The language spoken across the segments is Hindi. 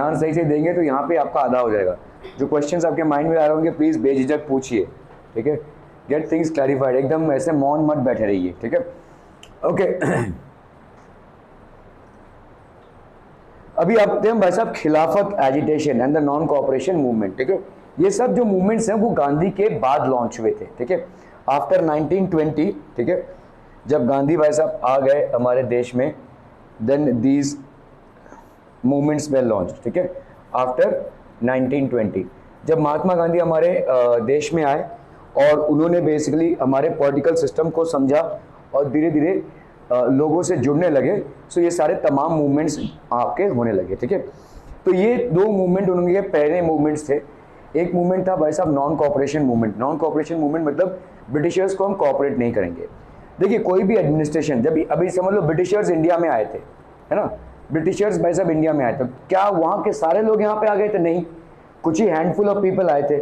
ध्यान सही से देंगे तो यहाँ पे आपका आधा हो जाएगा। जो क्वेश्चंस आपके माइंड में आ रहे होंगे प्लीज़ बेझिझक पूछिए, ठीक है। गेट थिंग्स क्लैरिफाइड, एकदम ऐसे मौन मत बैठे रहिए, ठीक है। ओके अभी आते हैं भाई साहब खिलाफत agitation and the non cooperation movement, ठीक है। ये सब जो मूवमेंट्स हैं वो गांधी के बाद लॉन्च हुए थे, ठीक है, आफ्टर 1920, ठीक है। जब गांधी भाई साहब आ गए हमारे देश में, then these movements they launch, ठीक है, आफ्टर 1920। जब महात्मा गांधी हमारे देश में आए और उन्होंने बेसिकली हमारे पॉलिटिकल सिस्टम को समझा और धीरे धीरे लोगों से जुड़ने लगे, सो ये सारे तमाम मूवमेंट्स आपके होने लगे, ठीक है। तो ये दो मूवमेंट उनके पहले मूवमेंट्स थे। एक मूवमेंट था भाई साहब non cooperation movement. Non cooperation movement मतलब ब्रिटिशर्स को हम कोऑपरेट नहीं करेंगे। देखिए कोई भी एडमिनिस्ट्रेशन, जब अभी समझ लो ब्रिटिशर्स इंडिया में आए थे, है ना, ब्रिटिशर्स भाई साहब इंडिया में आए थे, क्या वहाँ के सारे लोग यहाँ पे आ गए थे? नहीं, कुछ ही हैंडफुल ऑफ पीपल आए थे।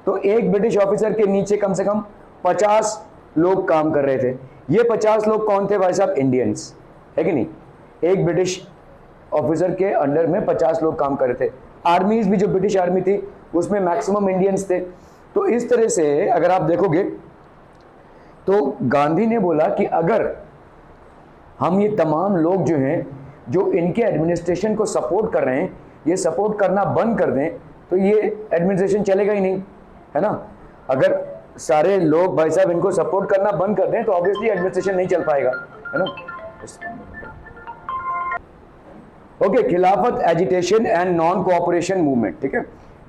तो एक ब्रिटिश ऑफिसर के नीचे कम से कम 50 लोग काम कर रहे थे। ये 50 लोग कौन थे भाई साहब? इंडियंस, है कि नहीं। एक ब्रिटिश ऑफिसर के अंडर में 50 लोग काम कर रहे थे। आर्मीज भी, जो ब्रिटिश आर्मी थी उसमें मैक्सिमम इंडियंस थे। तो इस तरह से अगर आप देखोगे तो गांधी ने बोला कि अगर हम ये तमाम लोग जो हैं, जो इनके एडमिनिस्ट्रेशन को सपोर्ट कर रहे हैं, ये सपोर्ट करना बंद कर दें तो ये एडमिनिस्ट्रेशन चलेगा ही नहीं, है ना। अगर सारे लोग भाई साहब इनको सपोर्ट करना बंद कर दें तो ऑब्वियसली एडमिनिस्ट्रेशन नहीं चल पाएगा, है ना। ओके, खिलाफत agitation and non cooperation movement, ठीक है।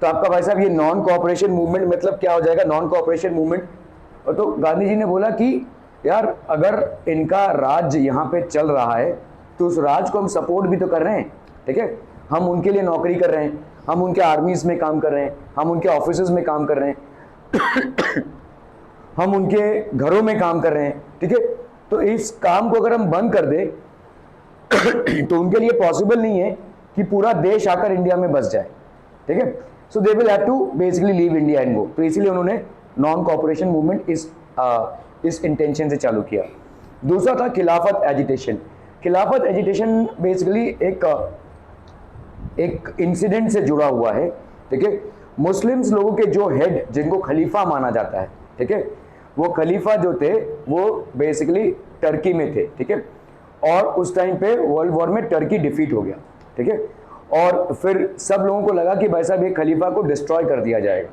तो आपका भाई साहब ये नॉन कोऑपरेशन मूवमेंट मतलब क्या हो जाएगा? नॉन कोऑपरेशन मूवमेंट, और तो गांधी जी ने बोला कि यार अगर इनका राज यहाँ पे चल रहा है तो उस राज को हम सपोर्ट भी तो कर रहे हैं, ठीक है। हम उनके लिए नौकरी कर रहे हैं, हम उनके आर्मीज में काम कर रहे हैं, हम उनके ऑफिसेज में काम कर रहे हैं हम उनके घरों में काम कर रहे हैं, ठीक है। तो इस काम को अगर हम बंद कर दें तो उनके लिए पॉसिबल नहीं है कि पूरा देश आकर इंडिया में बस जाए, ठीक है। So they will have to basically leave India and go. तो इसीलिए उन्होंने नॉन कोऑपरेशन मूवमेंट इस इंटेंशन से चालू किया। दूसरा था खिलाफत एजिटेशन। खिलाफत एजिटेशन बेसिकली एक इंसिडेंट से जुड़ा हुआ है, ठीक है। मुस्लिम्स लोगों के जो हेड, जिनको खलीफा माना जाता है, ठीक है, वो खलीफा जो थे वो बेसिकली टर्की में थे, ठीक है। और उस टाइम पे वर्ल्ड वॉर में टर्की डिफीट हो गया, ठीक है। और फिर सब लोगों को लगा कि भाई साहब ये खलीफा को डिस्ट्रॉय कर दिया जाएगा।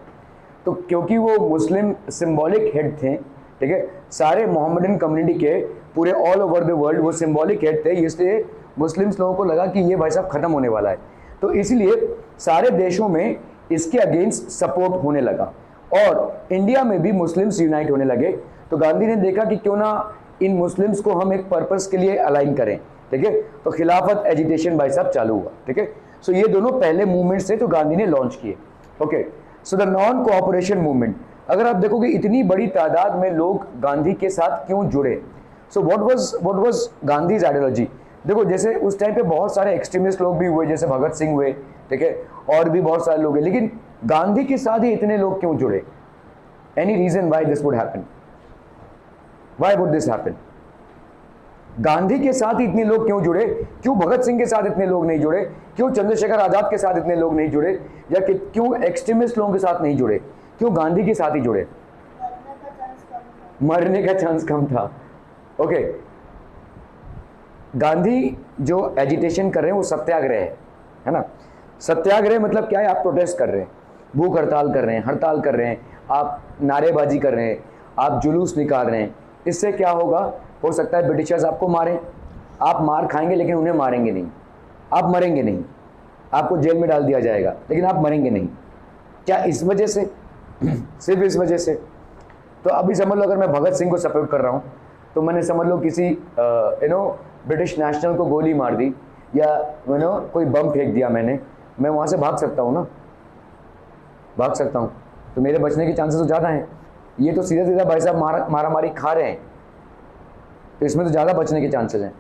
तो क्योंकि वो मुस्लिम सिंबॉलिक हेड थे, ठीक है, सारे मोहम्मदन कम्युनिटी के पूरे ऑल ओवर द वर्ल्ड वो सिंबॉलिक हेड थे, इसलिए मुस्लिम्स लोगों को लगा कि ये भाई साहब खत्म होने वाला है। तो इसलिए सारे देशों में इसके अगेंस्ट सपोर्ट होने लगा और इंडिया में भी मुस्लिम्स यूनाइट होने लगे। तो गांधी ने देखा कि क्यों ना इन मुस्लिम्स को हम एक पर्पस के लिए अलाइन करें, ठीक है। तो खिलाफत एजिटेशन भाई साहब चालू हुआ, ठीक है। सो ये दोनों पहले मूवमेंट्स थे तो गांधी ने लॉन्च किए। Okay, so the non cooperation movement, अगर आप देखोगे इतनी बड़ी तादाद में लोग गांधी के साथ क्यों जुड़े। So what was Gandhi's ideology. देखो जैसे उस टाइम पे बहुत सारे एक्सट्रीमिस्ट लोग भी हुए, जैसे भगत सिंह हुए, ठीक है, और भी बहुत सारे लोग हैं, लेकिन गांधी के साथ ही इतने लोग क्यों जुड़े? Any reason why this would happen? Why would this happen? Gandhi के साथ ही इतने लोग क्यों जुड़े? क्यों भगत सिंह के साथ इतने लोग नहीं जुड़े? क्यों चंद्रशेखर आजाद के साथ इतने लोग नहीं जुड़े? या क्यों एक्सट्रीमिस्ट लोगों के साथ नहीं जुड़े? क्यों गांधी के साथ ही जुड़े? मरने का चांस कम था। ओके, गांधी जो एजिटेशन कर रहे हैं वो सत्याग्रह है ना। सत्याग्रह मतलब क्या है? आप प्रोटेस्ट कर रहे हैं, भूख हड़ताल कर रहे हैं, हड़ताल कर रहे हैं, आप नारेबाजी कर रहे हैं, आप जुलूस निकाल रहे हैं। इससे क्या होगा? हो सकता है ब्रिटिशर्स आपको मारें, आप मार खाएंगे लेकिन उन्हें मारेंगे नहीं, आप मरेंगे नहीं, आपको जेल में डाल दिया जाएगा लेकिन आप मरेंगे नहीं। क्या इस वजह से? सिर्फ इस वजह से? तो अभी समझ लो अगर मैं भगत सिंह को सपोर्ट कर रहा हूँ तो मैंने समझ लो किसी ब्रिटिश नेशनल को गोली मार दी या कोई बम फेंक दिया मैंने, मैं वहाँ से भाग सकता हूँ ना, भाग सकता हूँ, तो मेरे बचने के चांसेस तो ज़्यादा हैं। ये तो सीधा सीधा भाई साहब मारामारी खा रहे हैं, तो इसमें तो ज़्यादा बचने के चांसेस हैं।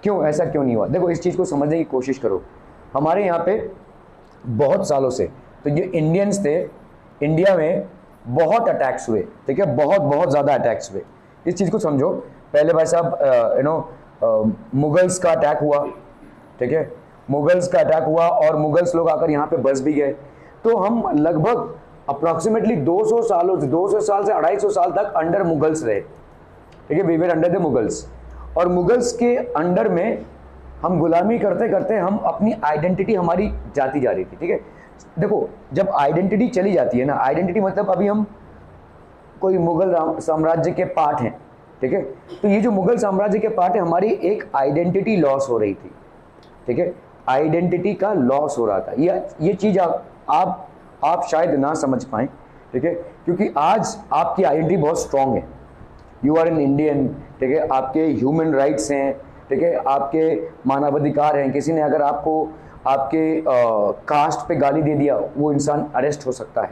क्यों? ऐसा क्यों नहीं हुआ? देखो इस चीज़ को समझने की कोशिश करो। हमारे यहाँ पे बहुत सालों से तो ये इंडियंस थे, इंडिया में बहुत अटैक्स हुए, ठीक है, बहुत ज़्यादा अटैक्स हुए। इस चीज़ को समझो। पहले भाई साहब मुगल्स का अटैक हुआ, ठीक है, मुगल्स का अटैक हुआ और मुगल्स लोग आकर यहाँ पे बस भी गए। तो हम लगभग अप्रॉक्सीमेटली 200 सालों से 200 साल से 250 साल तक अंडर मुगल्स रहे, ठीक है, we were under the Mughals. और मुगल्स के अंडर में हम गुलामी करते करते हम अपनी आइडेंटिटी हमारी जाती जा रही थी, ठीक है। देखो जब आइडेंटिटी चली जाती है ना, आइडेंटिटी मतलब अभी हम कोई मुगल साम्राज्य के पार्ट हैं, ठीक है, तो ये जो मुगल साम्राज्य के पार्ट है हमारी एक आइडेंटिटी लॉस हो रही थी, ठीक है, आइडेंटिटी का लॉस हो रहा था। ये चीज़ आप शायद ना समझ पाएँ, ठीक है, क्योंकि आज आपकी आइडेंटिटी बहुत स्ट्रांग है, यू आर एन इंडियन, ठीक है, आपके ह्यूमन राइट्स हैं, ठीक है, आपके मानवाधिकार हैं। किसी ने अगर आपको आपके कास्ट पे गाली दे दिया वो इंसान अरेस्ट हो सकता है,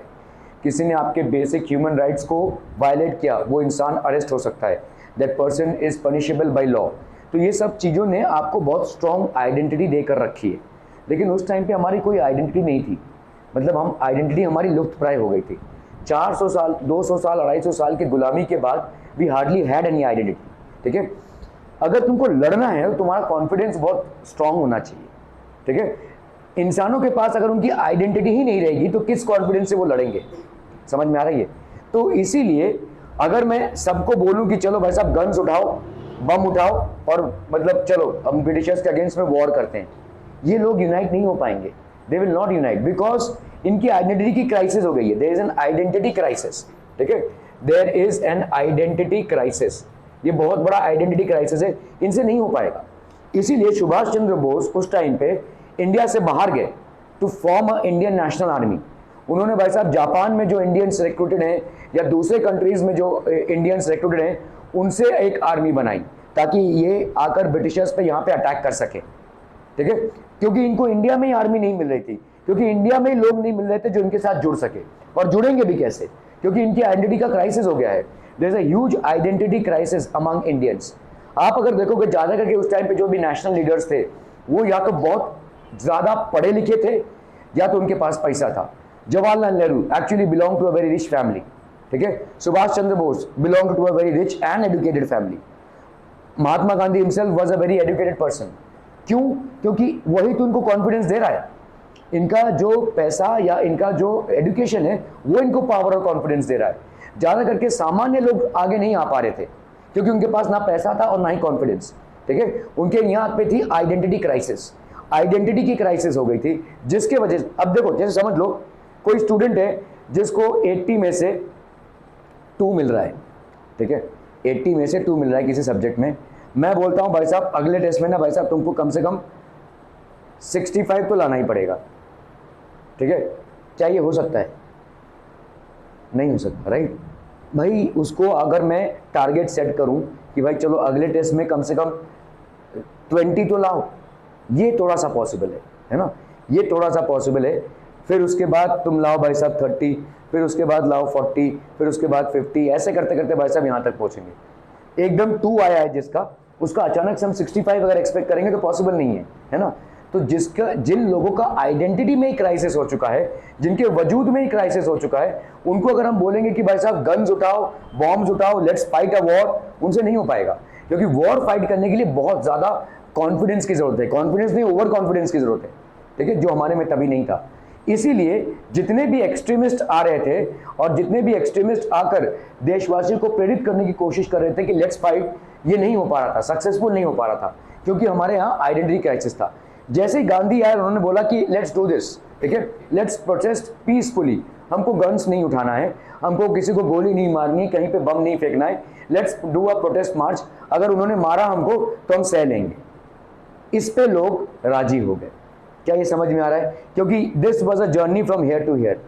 किसी ने आपके बेसिक ह्यूमन राइट्स को वायलेट किया वो इंसान अरेस्ट हो सकता है, that person is punishable by law. तो ये सब चीज़ों ने आपको बहुत स्ट्रॉन्ग आइडेंटिटी देकर रखी है, लेकिन उस टाइम पे हमारी कोई आइडेंटिटी नहीं थी, मतलब हम आइडेंटिटी हमारी लुप्त प्राय हो गई थी। 400 साल 200 साल 250 साल की गुलामी के बाद we hardly had any identity, ठीक है। अगर तुमको लड़ना है तो तुम्हारा कॉन्फिडेंस बहुत स्ट्रांग होना चाहिए, ठीक है। इंसानों के पास अगर उनकी आइडेंटिटी ही नहीं रहेगी तो किस कॉन्फिडेंस से वो लड़ेंगे, समझ में आ रही है। तो इसीलिए अगर मैं सबको बोलूं कि चलो भाई साहब गन्स उठाओ, बम उठाओ और मतलब चलो हम ब्रिटिशर्स के अगेंस्ट में वॉर करते हैं, ये लोग यूनाइट नहीं हो पाएंगे, they will not unite, because इनकी आइडेंटिटी की क्राइसिस हो गई है, there is an identity crisis, ठीक है, there is an identity crisis, ये बहुत बड़ा आइडेंटिटी क्राइसिस है, इनसे नहीं हो पाएगा। इसीलिए सुभाष चंद्र बोस उस टाइम पे इंडिया से बाहर गए to form a Indian National Army. उन्होंने भाई साहब जापान में जो इंडियंस रिक्रूटेड हैं या दूसरे कंट्रीज में जो इंडियंस रिक्रूटेड हैं उनसे एक आर्मी बनाई ताकि ये आकर ब्रिटिशर्स पे यहाँ पे अटैक कर सके, ठीक है, क्योंकि इनको इंडिया में ही आर्मी नहीं मिल रही थी, क्योंकि इंडिया में ही लोग नहीं मिल रहे थे जो इनके साथ जुड़ सके, और जुड़ेंगे भी कैसे, क्योंकि इनकी आइडेंटिटी का क्राइसिस हो गया है, there is a huge identity crisis among Indians. आप अगर देखोगे ज़्यादा करके उस टाइम पे जो भी नेशनल लीडर्स थे वो या तो बहुत ज़्यादा पढ़े लिखे थे या तो उनके पास पैसा था। Jawaharlal Nehru actually belong to a very rich family, ठीक है, Subhash Chandra Bose belong to a very rich and educated family, Mahatma Gandhi himself was a very educated person. क्यों? क्योंकि वही तो उनको कॉन्फिडेंस दे रहा है, इनका जो पैसा या इनका जो एजुकेशन है वो इनको पावर और कॉन्फिडेंस दे रहा है। ज़्यादा करके सामान्य लोग आगे नहीं आ पा रहे थे क्योंकि उनके पास ना पैसा था और ना ही कॉन्फिडेंस, ठीक है, उनके यहाँ पे थी आइडेंटिटी क्राइसिस, आइडेंटिटी की क्राइसिस हो गई थी, जिसके वजह से अब देखो जैसे समझ लो कोई स्टूडेंट है जिसको 80 में से 2 मिल रहा है, ठीक है, 80 में से 2 मिल रहा है किसी सब्जेक्ट में, मैं बोलता हूँ भाई साहब अगले टेस्ट में ना भाई साहब तुमको कम से कम 65 तो लाना ही पड़ेगा, ठीक है, क्या ये हो सकता है? नहीं हो सकता, राइट भाई। उसको अगर मैं टारगेट सेट करूं कि भाई चलो अगले टेस्ट में कम से कम 20 तो लाओ, ये थोड़ा सा पॉसिबल है ना, ये थोड़ा सा पॉसिबल है। फिर उसके बाद तुम लाओ भाई साहब 30, फिर उसके बाद लाओ 40, फिर उसके बाद 50, ऐसे करते करते भाई साहब यहाँ तक पहुँचेंगे। एकदम 2 आया है जिसका, उसका अचानक से हम 65 अगर एक्सपेक्ट करेंगे तो पॉसिबल नहीं है ना। तो जिन लोगों का आइडेंटिटी में ही क्राइसिस हो चुका है, जिनके वजूद में ही क्राइसिस हो चुका है, उनको अगर हम बोलेंगे कि भाई साहब गन्स उठाओ, बॉम्ब्स उठाओ, लेट्स फाइट अ वॉर, उनसे नहीं हो पाएगा, क्योंकि वॉर फाइट करने के लिए बहुत ज़्यादा कॉन्फिडेंस की जरूरत है, कॉन्फिडेंस नहीं ओवर कॉन्फिडेंस की जरूरत है, ठीक है, जो हमारे में तभी नहीं था। इसीलिए जितने भी एक्सट्रीमिस्ट आ रहे थे और जितने भी एक्सट्रीमिस्ट आकर देशवासियों को प्रेरित करने की कोशिश कर रहे थे कि लेट्स फाइट, ये नहीं हो पा रहा था, सक्सेसफुल नहीं हो पा रहा था, क्योंकि हमारे यहाँ आइडेंटिटी क्राइसिस था। जैसे ही गांधी आए उन्होंने बोला कि लेट्स डू दिस, ठीक है, लेट्स प्रोटेस्ट पीसफुली, हमको गन्स नहीं उठाना है, हमको किसी को गोली नहीं मारनी, कहीं पे बम नहीं फेंकना है, लेट्स डू अ प्रोटेस्ट मार्च, अगर उन्होंने मारा हमको तो हम सह लेंगे। इस पे लोग राजी हो गए। क्या ये समझ में आ रहा है? क्योंकि this was a journey from here to here,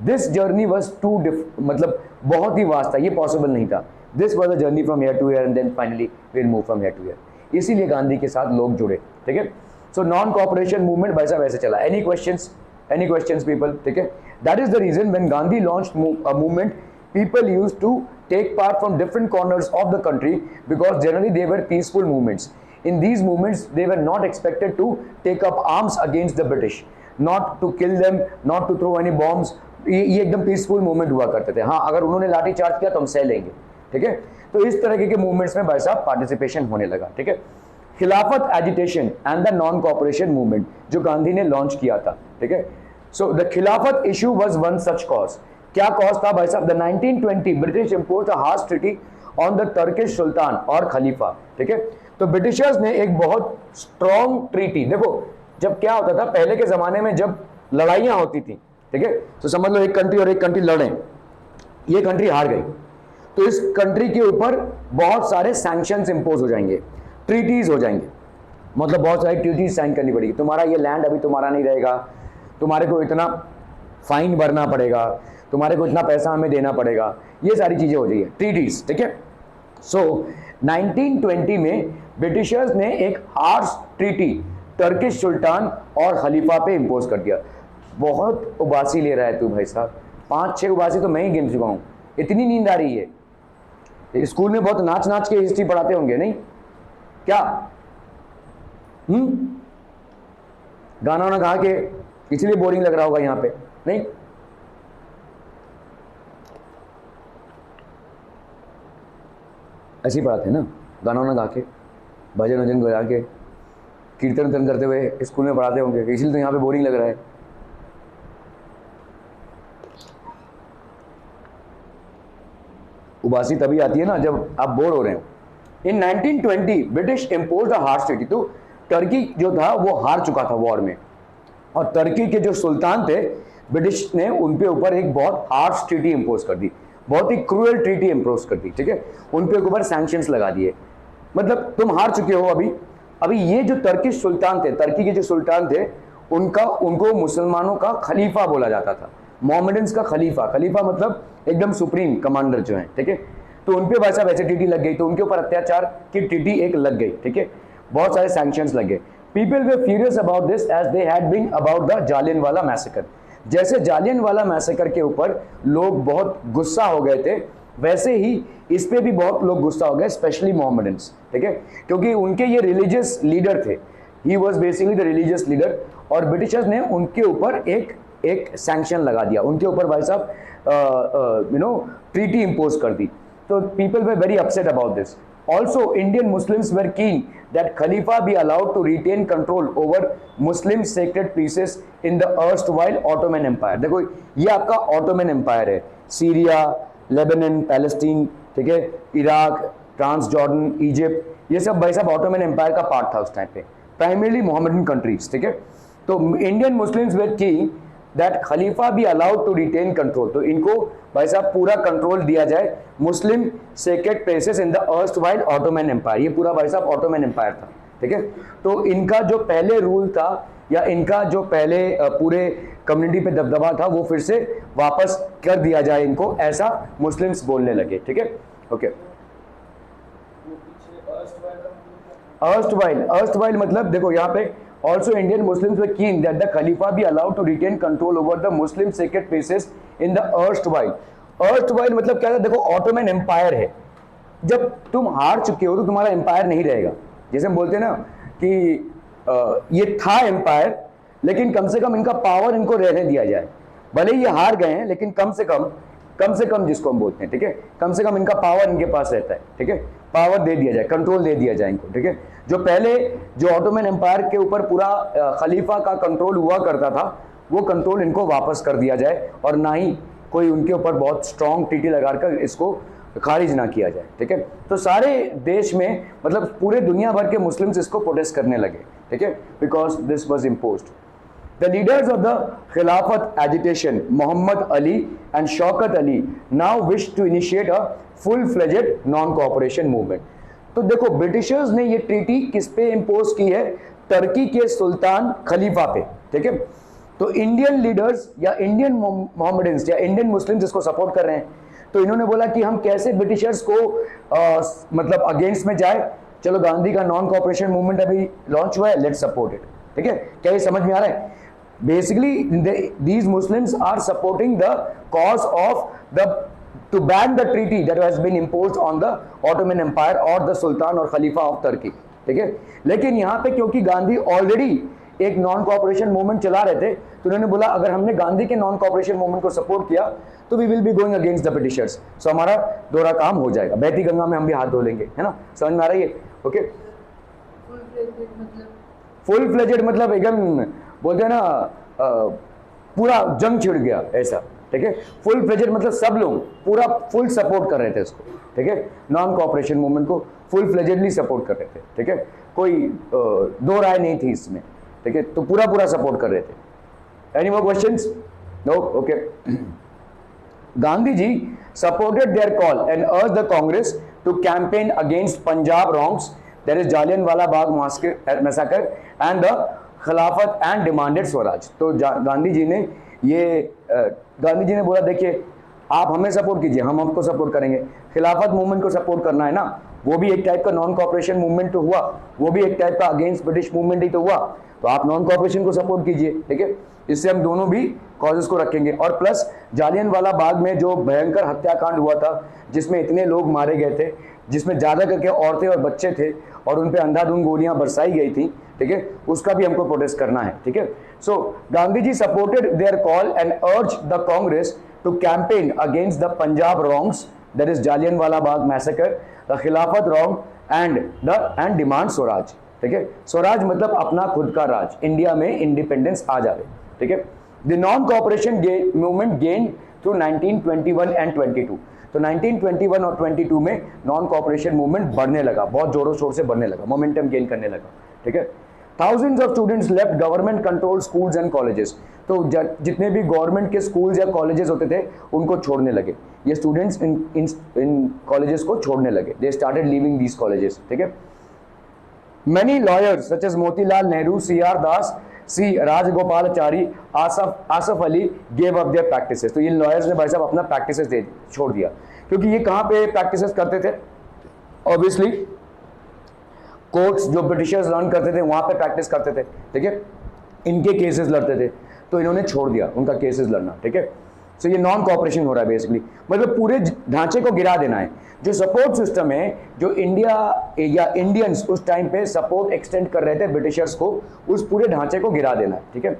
this journey was to मतलब बहुत ही वास्ट था, ये पॉसिबल नहीं था। This was a journey from here to here and then finally will move from here to here. इसीलिए गांधी के साथ लोग जुड़े, ठीक है। सो नॉन कॉपरेशन मूवमेंट वैसा वैसे चला। एनी क्वेश्चंस पीपल, ठीक है। That is the reason when Gandhi launched a movement, people used to take part from different corners of the country because generally they were peaceful movements. In these movements they were not expected to take up arms against the British, not to kill them, not to throw any bombs. ये एकदम पीसफुल मूवमेंट हुआ करते थे। हाँ, अगर उन्होंने लाठी चार्ज किया तो हम सह लेंगे, ठीक है। तो इस तरह के मूवमेंट्स में भाई साहब पार्टिसिपेशन होने लगा, ठीक है। Khilafat agitation and the non cooperation movement जो गांधी ने लॉन्च किया था, ठीक है। So the Khilafat issue was one such cause. क्या कॉज था भाई साहब? The 1920 British impose a harsh treaty on the Turkish sultan और खलीफा, ठीक है। तो ब्रिटिशर्स ने एक बहुत स्ट्रॉन्ग ट्रीटी, देखो जब क्या होता था पहले के जमाने में, जब लड़ाइयां होती थी, ठीक है, तो समझ लो एक कंट्री और एक कंट्री लड़े, ये कंट्री हार गई तो इस कंट्री के ऊपर बहुत सारे सैंक्शंस इंपोज हो जाएंगे, ट्रीटीज हो जाएंगे, मतलब बहुत सारी ट्रीटीज साइन करनी पड़ेगी। तुम्हारा ये लैंड अभी तुम्हारा नहीं रहेगा, तुम्हारे को इतना फाइन भरना पड़ेगा, तुम्हारे को इतना पैसा हमें देना पड़ेगा, ये सारी चीजें हो जाएगी, ट्रीटीज, ठीक है। सो 1920 में ब्रिटिशर्स ने एक हार्श ट्रीटी टर्किश सुल्तान और खलीफा पे इंपोज कर दिया। बहुत उबासी ले रहा है तू भाई साहब, 5-6 उबासी तो मैं ही गिन चुका हूं, इतनी नींद आ रही है। स्कूल में बहुत नाच नाच के हिस्ट्री पढ़ाते होंगे नहीं क्या? गाना वाना गा के इसलिए बोरिंग लग रहा होगा यहाँ पे, नहीं? ऐसे ही पढ़ाते हैं ना, गाना वाना गा के, भजन वजन गा के, कीर्तन वीर्तन करते हुए स्कूल में पढ़ाते होंगे, इसलिए तो यहाँ पे बोरिंग लग रहा है। उबासी तभी आती है ना जब आप बोर हो रहे हो। इन 1920 British impose a harsh treaty, तो टर्की जो था वो हार चुका था वॉर में, और टर्की के जो सुल्तान थे ब्रिटिश ने उन पे ऊपर एक बहुत हार्श ट्रीटी इंपोज कर दी, बहुत ही क्रूअल ट्रीटी इंपोज कर दी, ठीक है। उन पे ऊपर सैंक्शंस लगा दिए, मतलब तुम हार चुके हो। अभी ये जो टर्किश सुल्तान थे, टर्की के जो सुल्तान थे, उनको मुसलमानों का खलीफा बोला जाता था, मोहम्मडन्स का खलीफा। खलीफा मतलब एकदम सुप्रीम कमांडर जो है, ठीक है। तो उन पे वैसा वैसे टीटी लग गई, तो उनके ऊपर अत्याचार की टीटी एक लग गई, ठीक है। बहुत सारे सैंक्शंस लगे। People were furious about this as they had been about the Jallianwala massacre. जैसे जालियनवाला मैसेकर के ऊपर लोग बहुत गुस्सा हो गए थे, वैसे ही इस पे भी बहुत लोग गुस्सा हो गए, स्पेशली मोहम्मडन्स, ठीक है, क्योंकि उनके ये रिलीजियस लीडर थे, he was basically the religious leader, और ब्रिटिशर्स ने उनके ऊपर एक सैंक्शन लगा दिया, उनके ऊपर भाई साहब ट्रीटी इंपोज कर दी। तो people were very upset about this. Also Indian Muslims were keen that Khalifa be allowed to retain control over Muslim sacred places in the erstwhile Ottoman Empire. देखो ये आपका ऑटोमन एम्पायर है, सीरिया, लेबनान, पैलेस्टीन, ठीक है, इराक, ट्रांस जॉर्डन, इजिप्ट, ये सब भाई साहब ऑटोमन एम्पायर का पार्ट था उस टाइम पे, प्राइमरली मोहम्मदन कंट्रीज, ठीक है। तो Indian Muslims were keen that Khalifa be allowed to retain control, तो इनको भाई साहब पूरा कंट्रोल दिया जाए Muslim sacred places in the erstwhile Ottoman empire. ये पूरा भाई साहब ऑटोमन एम्पायर था, ठीक है। तो इनका जो पहले रूल था, या इनका जो पहले पूरे कम्युनिटी पे दबदबा था, वो फिर से वापस कर दिया जाए इनको, ऐसा मुस्लिम्स बोलने लगे, ठीक है। ओके, अर्स्टवाइल मतलब देखो यहाँ पे also Indian Muslims were keen that the Khalifa be allowed to retain control over the Muslim sacred places in the erstwhile मतलब क्या था? देखो ऑटोमन एम्पायर है, जब तुम हार चुके हो तो तुम्हारा एम्पायर नहीं रहेगा। जैसे हम बोलते हैं ना कि ये था एम्पायर, लेकिन कम से कम इनका पावर इनको रहने दिया जाए, भले ही ये हार गए हैं, लेकिन कम से कम जिसको हम बोलते हैं, ठीक है, कम से कम इनका पावर इनके पास रहता है, ठीक है, पावर दे दिया जाए, कंट्रोल दे दिया जाए इनको, ठीक है। जो पहले जो ऑटोमन एम्पायर के ऊपर पूरा खलीफा का कंट्रोल हुआ करता था, वो कंट्रोल इनको वापस कर दिया जाए, और ना ही कोई उनके ऊपर बहुत स्ट्रॉन्ग टीटी लगाकर इसको खारिज ना किया जाए, ठीक है। तो सारे देश में, मतलब पूरे दुनिया भर के मुस्लिम्स इसको प्रोटेस्ट करने लगे, ठीक है, because this was imposed. The leaders of the Khilafat agitation, Muhammad Ali and Shaukat Ali, now wished to initiate a full-fledged non-cooperation movement. तो देखो ब्रिटिशर्स ने ये ट्रीटी किस पे इम्पोज की है? टर्की के सुल्तान खलीफा पे, ठीक है। तो इंडियन लीडर्स या इंडियन मोहम्मडन्स या इंडियन मुस्लिम्स इसको सपोर्ट कर रहे हैं, तो इन्होंने बोला कि हम कैसे ब्रिटिशर्स को मतलब अगेंस्ट में जाए। चलो गांधी का नॉन कॉपरेशन मूवमेंट अभी लॉन्च हुआ है, लेट्स सपोर्ट इट, ठीक है। क्या ये समझ में आ रहा है? Basically, these Muslims are supporting the cause of to ban the treaty that has been imposed on the Ottoman Empire or the Sultan or Khalifa of Turkey, ठीक है। लेकिन यहाँ पे क्योंकि गांधी ऑलरेडी एक नॉन कॉपरेशन मूवमेंट चला रहे थे, तो उन्होंने बोला अगर हमने गांधी के नॉन कॉपरेशन मूवमेंट को सपोर्ट किया तो we will be going against the Britishers, so हमारा दोहरा काम हो जाएगा, बहती गंगा में हम भी हाथ धो लेंगे, है ना। समझ में आ रही है? ओके, मतलब फुल फ्लेजेड मतलब एकदम बोलते हैं ना पूरा जंग छिड़ गया ऐसा, ठीक है। फुल फ्लेजेड मतलब सब लोग पूरा फुल सपोर्ट कर रहे थे इसको, ठीक है। नॉन कोऑपरेशन मूवमेंट को फुल फ्लेजेडली सपोर्ट कर रहे थे, ठीक है। कोई दो राय नहीं थी इसमें, ठीक है। तो पूरा पूरा सपोर्ट कर रहे थे। Any more questions? No, okay. Gandhi ji supported their call and urged the Congress to campaign against Punjab wrongs, that is Jallianwala Bagh massacre and the खिलाफत एंड डिमांडेड स्वराज। तो गांधी जी ने गांधी जी ने बोला देखिए आप हमें सपोर्ट कीजिए, हम आपको सपोर्ट करेंगे। खिलाफत मूवमेंट को सपोर्ट करना है ना, वो भी एक टाइप का नॉन कॉपरेशन मूवमेंट तो हुआ, वो भी एक टाइप का अगेंस्ट ब्रिटिश मूवमेंट ही तो हुआ। तो आप नॉन कॉपरेशन को सपोर्ट कीजिए, ठीक है। इससे हम दोनों भी कॉजेस को रखेंगे। और प्लस जालियनवाला बाग में जो भयंकर हत्याकांड हुआ था, जिसमें इतने लोग मारे गए थे, जिसमें ज़्यादा करके औरतें और बच्चे थे और उन पे अंधाधुंध गोलियां बरसाई गई थी, ठीक है, उसका भी हमको प्रोटेस्ट करना है, ठीक है। So Gandhi ji supported their call and urge the Congress to campaign against the Punjab wrongs, that is Jallianwala Bagh massacre, the Khilafat wrong and demand swaraj, ठीक है। स्वराज मतलब अपना खुद का राज, इंडिया में इंडिपेंडेंस आ जाए, ठीक है। The non cooperation movement gain through 1921 and 22। तो 1921 और 22 में नॉन कोऑपरेशन मूवमेंट बढ़ने लगा, बहुत जोरों शोर से बढ़ने लगा, मोमेंटम गेन करने लगा, ठीक है। Thousands of students left government control schools and colleges. तो जितने भी गवर्नमेंट के स्कूल्स या कॉलेजेस होते थे उनको छोड़ने लगे, ये स्टूडेंट्स इन कॉलेजेस को छोड़ने लगे, they started leaving these colleges, ठीक है। Many lawyers such as Motilal Nehru, C.R. Das, C. Rajagopalachari, Asaf Ali gave up their practices। तो इन लॉयर्स ने भाई साहब अपना प्रैक्टिसेस छोड़ दिया, क्योंकि ये कहाँ पे प्रैक्टिसेस करते थे? ऑब्वियसली कोर्ट्स जो ब्रिटिशर्स रन करते थे वहाँ पे प्रैक्टिस करते थे, ठीक है। इनके केसेस लड़ते थे, तो इन्होंने छोड़ दिया उनका केसेस लड़ना, ठीक है। सो ये नॉन कोऑपरेशन हो रहा है बेसिकली, मतलब पूरे ढांचे को गिरा देना है। जो सपोर्ट सिस्टम है, जो इंडिया या इंडियंस उस टाइम पे सपोर्ट एक्सटेंड कर रहे थे ब्रिटिशर्स को, उस पूरे ढांचे को गिरा देना है, ठीक है।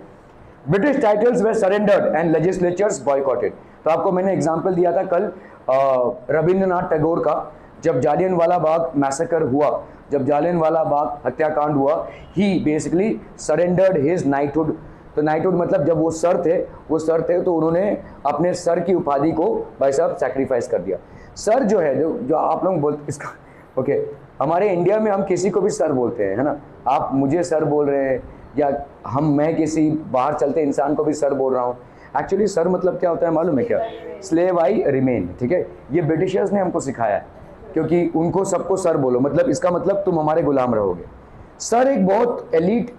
British titles were surrendered and legislatures boycotted. तो आपको मैंने एग्जांपल दिया था कल रविंद्रनाथ टैगोर का, जब जालियनवाला बाग मैसेकर हुआ, जब जालियनवाला बाग हत्याकांड हुआ, ही बेसिकली सरेंडर्ड हिज नाइटहुड। तो नाइटहुड मतलब जब वो सर थे तो उन्होंने अपने सर की उपाधि को भाई साहब सैक्रिफाइस कर दिया। सर जो है, जो आप लोग बोलते इसका, ओके, हमारे इंडिया में हम किसी को भी सर बोलते हैं, है ना। आप मुझे सर बोल रहे हैं, या मैं किसी बाहर चलते इंसान को भी सर बोल रहा हूँ। एक्चुअली सर मतलब क्या होता है मालूम है क्या? स्लेव आई रिमेन, ठीक है। ये ब्रिटिशर्स ने हमको सिखाया है, क्योंकि उनको सबको सर बोलो, मतलब इसका मतलब तुम हमारे गुलाम रहोगे। सर एक बहुत एलीट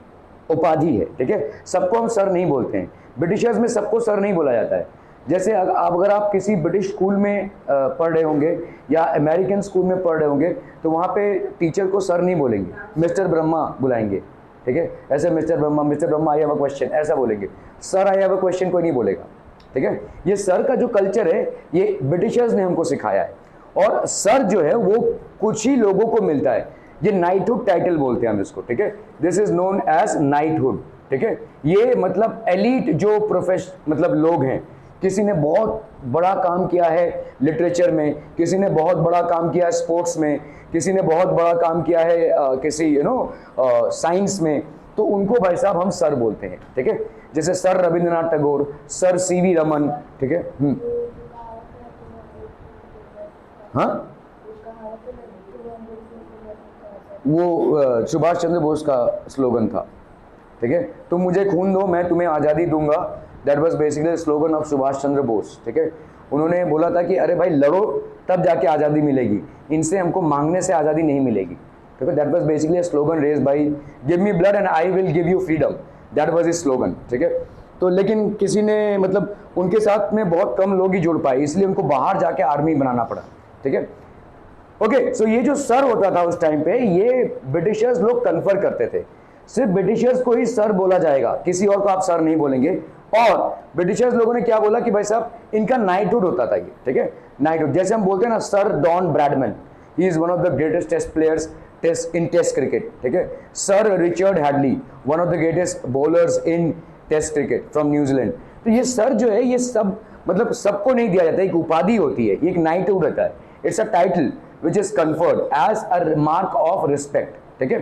उपाधि है, ठीक है, सबको हम सर नहीं बोलते हैं। ब्रिटिशर्स में सबको सर नहीं बोला जाता है। जैसे अगर आप किसी ब्रिटिश स्कूल में पढ़ रहे होंगे या अमेरिकन स्कूल में पढ़ रहे होंगे, तो वहाँ पे टीचर को सर नहीं बोलेंगे, मिस्टर ब्रह्मा बुलाएंगे, ठीक है। ऐसे mister Brahma I have a question, ऐसा बोलेंगे। Sir I have a question कोई नहीं बोलेगा, ठीक है। ये सर का जो कल्चर है, ये ब्रिटिशर्स ने हमको सिखाया है। और सर जो है वो कुछ ही लोगों को मिलता है, ये नाइटहुड टाइटल बोलते हैं हम इसको, ठीक है। This is known as knighthood, ठीक है। ये मतलब एलीट जो मतलब लोग हैं, किसी ने बहुत बड़ा काम किया है लिटरेचर में, किसी ने बहुत बड़ा काम किया है स्पोर्ट्स में, किसी ने बहुत बड़ा काम किया है किसी साइंस में, तो उनको भाई साहब हम सर बोलते हैं, ठीक है। जैसे sir Rabindranath Tagore, sir CV Raman, ठीक है। हाँ, वो सुभाष चंद्र बोस का स्लोगन था, ठीक है। तुम मुझे खून दो मैं तुम्हें आज़ादी दूंगा, that was basically slogan of Subhash Chandra Bose, ठीक है। उन्होंने बोला था कि अरे भाई लड़ो तब जाके आज़ादी मिलेगी, इनसे हमको मांगने से आज़ादी नहीं मिलेगी, ठीक है। That was basically slogan raised by give me blood and I will give you freedom, that was his slogan, ठीक है। तो लेकिन किसी ने मतलब उनके साथ में बहुत कम लोग ही जुड़ पाए, इसलिए उनको बाहर जाके आर्मी बनाना पड़ा, ठीक है। ओके, सो ये जो सर होता था उस टाइम पे, ये ब्रिटिशर्स लोग कन्फर करते थे, सिर्फ ब्रिटिशर्स को ही सर बोला जाएगा, किसी और को आप सर नहीं बोलेंगे। और ब्रिटिशर्स लोगों ने क्या बोला कि भाई साहब इनका नाइटहुड होता था ये, ठीक है, नाइटहुड। जैसे हम बोलते हैं ना sir Don Bradman, he is one of the greatest test players in test cricket, ठीक है। Sir Richard Hadlee, one of the greatest bowlers in test cricket from New Zealand. तो ये सर जो है, ये सब मतलब सबको नहीं दिया जाता, एक उपाधि होती है, ये एक नाइटहुड रहता है, it's a title which is conferred as a mark of respect, ठीक है।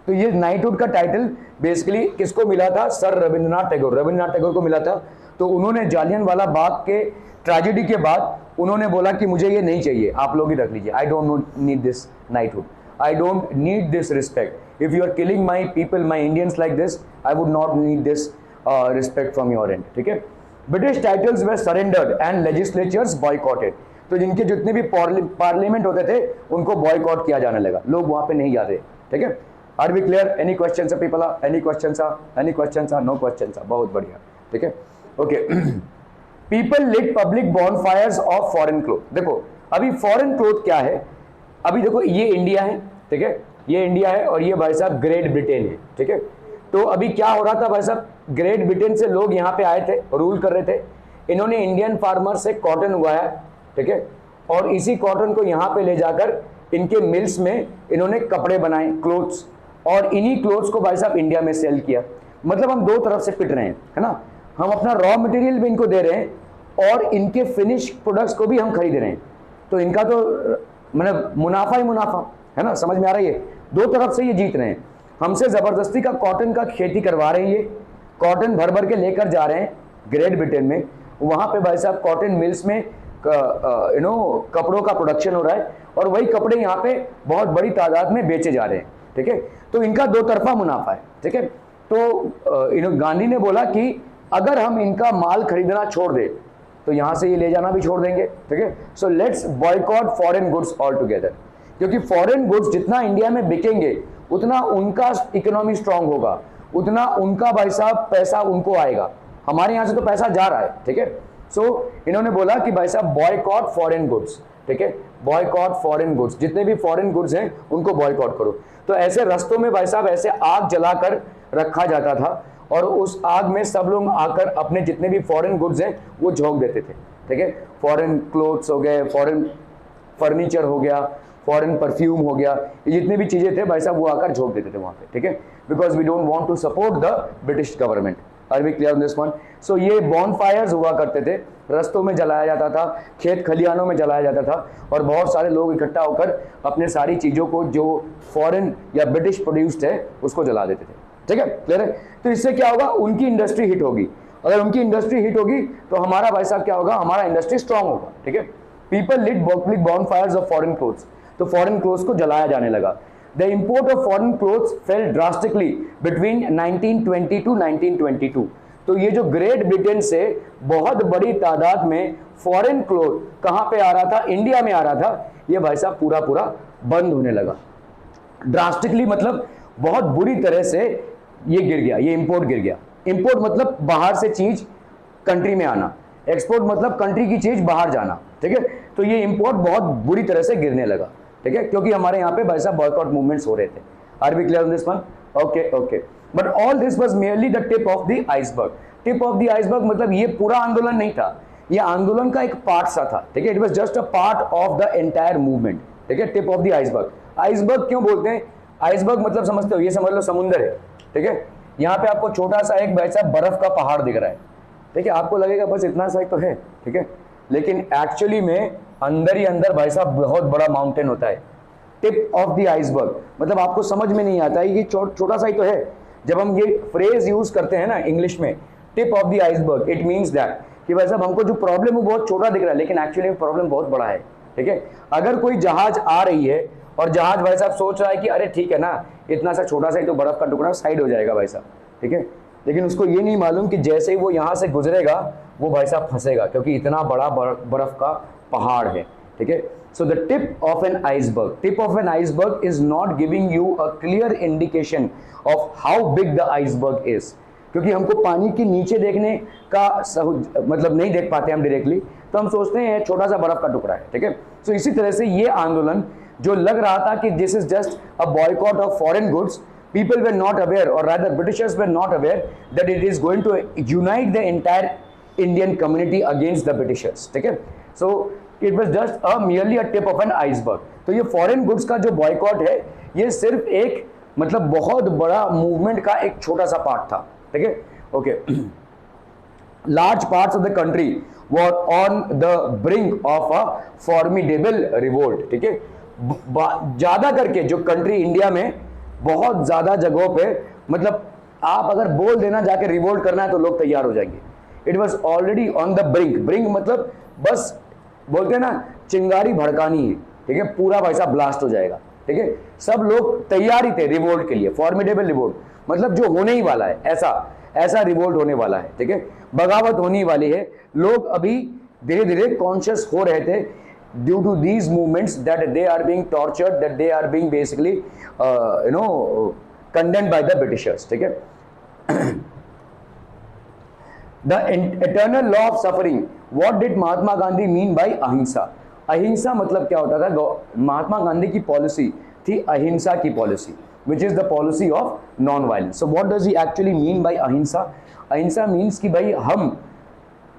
तो ये नाइटहुड का टाइटल बेसिकली किसको मिला था? सर रविंद्रनाथ टैगोर को मिला था। तो उन्होंने जालियनवाला बाग के ट्रेजेडी के बाद उन्होंने बोला कि मुझे ये नहीं चाहिए, आप लोग ही रख लीजिए, I don't need this knighthood, I don't need this respect, if you are killing my people, my Indians like this, I would not need this respect from your end. ठीक है, British titles were surrendered and legislatures boycotted. तो जिनके जितने भी पार्लियामेंट होते थे उनको बॉयकॉट किया जाने लगा, लोग वहां पे नहीं जाते। ठीक है, are we clear? Any question people? Any question? No question? बहुत बढ़िया। ठीक है, okay. People lit public bonfires of foreign cloth. देखो अभी फॉरेन क्लोथ क्या है, अभी देखो ये इंडिया है, ठीक है, ये इंडिया है और ये भाई साहब ग्रेट ब्रिटेन है। ठीक है, तो अभी क्या हो रहा था भाई साहब, ग्रेट ब्रिटेन से लोग यहाँ पे आए थे, रूल कर रहे थे, इन्होंने इंडियन फार्मर से कॉटन उगाया, ठीक है, और इसी कॉटन को यहाँ पे ले जाकर इनके मिल्स में इन्होंने कपड़े बनाए, क्लोथ्स, और इन्हीं क्लोथ्स को भाई साहब इंडिया में सेल किया। मतलब हम दो तरफ से पिट रहे हैं, है ना, हम अपना रॉ मटेरियल भी इनको दे रहे हैं और इनके फिनिश प्रोडक्ट्स को भी हम खरीद रहे हैं, तो इनका तो मतलब मुनाफा ही मुनाफा है ना, समझ में आ रही है? दो तरफ से ये जीत रहे हैं, हमसे जबरदस्ती का कॉटन का खेती करवा रहे हैं, ये कॉटन भर भर के लेकर जा रहे हैं ग्रेट ब्रिटेन में, वहां पे भाई साहब कॉटन मिल्स में कपड़ों का प्रोडक्शन हो रहा है और वही कपड़े यहाँ पे बहुत बड़ी तादाद में बेचे जा रहे हैं। ठीक है, तो इनका दो तरफा मुनाफा है। ठीक है, तो गांधी ने बोला कि अगर हम इनका माल खरीदना छोड़ दे तो यहां से ये ले जाना भी छोड़ देंगे। ठीक है, so let's boycott foreign goods all together, क्योंकि फॉरेन गुड्स जितना इंडिया में बिकेंगे उतना उनका इकोनॉमी स्ट्रांग होगा, उतना उनका भाई साहब पैसा उनको आएगा, हमारे यहां से तो पैसा जा रहा है। ठीक है, सो इन्होंने बोला कि भाई साहब बॉयकॉट फॉरेन गुड्स। ठीक है, बॉयकॉट फॉरेन गुड्स, जितने भी फॉरेन गुड्स हैं उनको बॉयकॉट करो। तो ऐसे रस्तों में भाई साहब ऐसे आग जलाकर रखा जाता था और उस आग में सब लोग आकर अपने जितने भी फॉरेन गुड्स हैं वो झोंक देते थे। ठीक है, फॉरेन क्लोथ्स हो गए, फॉरेन फर्नीचर हो गया, फॉरेन परफ्यूम हो गया, ये जितने भी चीजें थे भाई साहब वो आकर झोंक देते थे वहां पे। ठीक है, because we don't want to support the British government. Are we clear on this one? So ये बॉनफायर्स हुआ करते थे, रस्तों में जलाया जाता था, खेत खलिहानों में जलाया जाता था और बहुत सारे लोग इकट्ठा होकर अपने सारी चीजों को जो फॉरेन या ब्रिटिश प्रोड्यूस्ड है उसको जला देते थे। ठीक है, क्लियर है? तो इससे क्या होगा, उनकी इंडस्ट्री हिट होगी, अगर उनकी इंडस्ट्री हिट होगी तो हमारा भाई साहब क्या होगा, हमारा इंडस्ट्री स्ट्रांग होगा। ठीक है, people lit bonfires of foreign clothes, तो फॉरेन क्लोथ्स को जलाया जाने लगा। The import of foreign clothes fell drastically between 1920 to 1922। तो ये जो ग्रेट ब्रिटेन से बहुत बड़ी तादाद में फॉरेन क्लोथ कहां पे आ रहा था, इंडिया में आ रहा था, ये भाई साहब पूरा पूरा बंद होने लगा। ड्रास्टिकली मतलब बहुत बुरी तरह से ये गिर गया, ये इंपोर्ट गिर गया। इंपोर्ट मतलब बाहर से चीज कंट्री में आना, एक्सपोर्ट मतलब कंट्री की चीज बाहर जाना। ठीक है, तो ये इंपोर्ट बहुत बुरी तरह से गिरने लगा। ठीक है, क्योंकि हमारे यहाँ पे भाई साहब बॉयकॉट मूवमेंट्स हो रहे थे। Are we clear on this one? Okay okay, but all this was merely the tip of the iceberg. Tip of the iceberg मतलब ये पूरा आंदोलन नहीं था, ये आंदोलन का एक पार्ट सा था। ठीक है, it was just a part of the entire movement. ठीक है, tip of the iceberg. Iceberg क्यों बोलते हैं? आइसबर्ग मतलब समझते हो, ये समझ लो समुंदर है। ठीक है, यहाँ पे आपको छोटा सा एक वैसा बर्फ का पहाड़ दिख रहा है। ठीक है, आपको लगेगा बस इतना सा तो है। ठीक है, लेकिन एक्चुअली में अंदर ही अंदर भाई साहब बहुत बड़ा माउंटेन होता है। टिप ऑफ द आइसबर्ग मतलब आपको समझ में नहीं आता है कि छोटा सा ही तो है। जब हम ये फ्रेज यूज करते हैं ना इंग्लिश में, tip of the iceberg, it means that कि भाई साहब हमको जो प्रॉब्लम है बहुत छोटा दिख रहा है, लेकिन एक्चुअली प्रॉब्लम बहुत बड़ा है। ठीक है, अगर कोई जहाज आ रही है और जहाज भाई साहब सोच रहा है कि अरे ठीक है ना, इतना सा छोटा सा ही तो बर्फ का टुकड़ा साइड हो जाएगा भाई साहब। ठीक है, लेकिन उसको ये नहीं मालूम कि जैसे ही वो यहाँ से गुजरेगा वो भाई साहब फंसेगा, क्योंकि इतना बड़ा बर्फ का पहाड़ है। ठीक है, so the tip of an iceberg is not giving you a clear indication of how big the iceberg is, क्योंकि हमको पानी के नीचे देखने का मतलब नहीं देख पाते हम डायरेक्टली, तो हम सोचते हैं छोटा सा बर्फ का टुकड़ा है। ठीक है, सो इसी तरह से ये आंदोलन जो लग रहा था कि this is just a boycott of foreign goods, people were not aware, or rather Britishers were not aware that it is going to unite the entire Indian community against the Britishers. ठीक है, so it was just a merely a tip of an iceberg. तो ये फॉरेन गुड्स का जो बॉयकॉट है ये सिर्फ एक मतलब बहुत बड़ा मूवमेंट का एक छोटा सा पार्ट था। ठीक है, okay. Large parts of the country were on the brink of a formidable revolt. ठीक है, ज्यादा करके जो कंट्री इंडिया में बहुत ज़्यादा जगहों पे मतलब आप अगर बोल देना जाके रिवोल्ट करना है तो लोग तैयार हो जाएंगे। It was already on the brink, brink मतलब बस बोलते हैं ना चिंगारी भड़कानी है, ठीक है, पूरा पैसा ब्लास्ट हो जाएगा, ठीक है। सब लोग तैयार ही थे रिवोल्ट के लिए, फॉर्मिडेबल रिवोल्ट, मतलब जो होने ही वाला है, ऐसा रिवोल्ट होने वाला है, ठीक है, बगावत होने वाली है। लोग अभी धीरे धीरे कॉन्शियस हो रहे थे due to these movements that they are being tortured, that they are being basically condemned by the Britishers, ठीक है। The eternal law of suffering. What did Mahatma Gandhi mean by ahimsa? Ahimsa मतलब क्या होता था? महात्मा गांधी की पॉलिसी थी अहिंसा की policy, which is the policy of non-violence. So what does he actually mean by अहिंसा? अहिंसा मीन्स कि भाई हम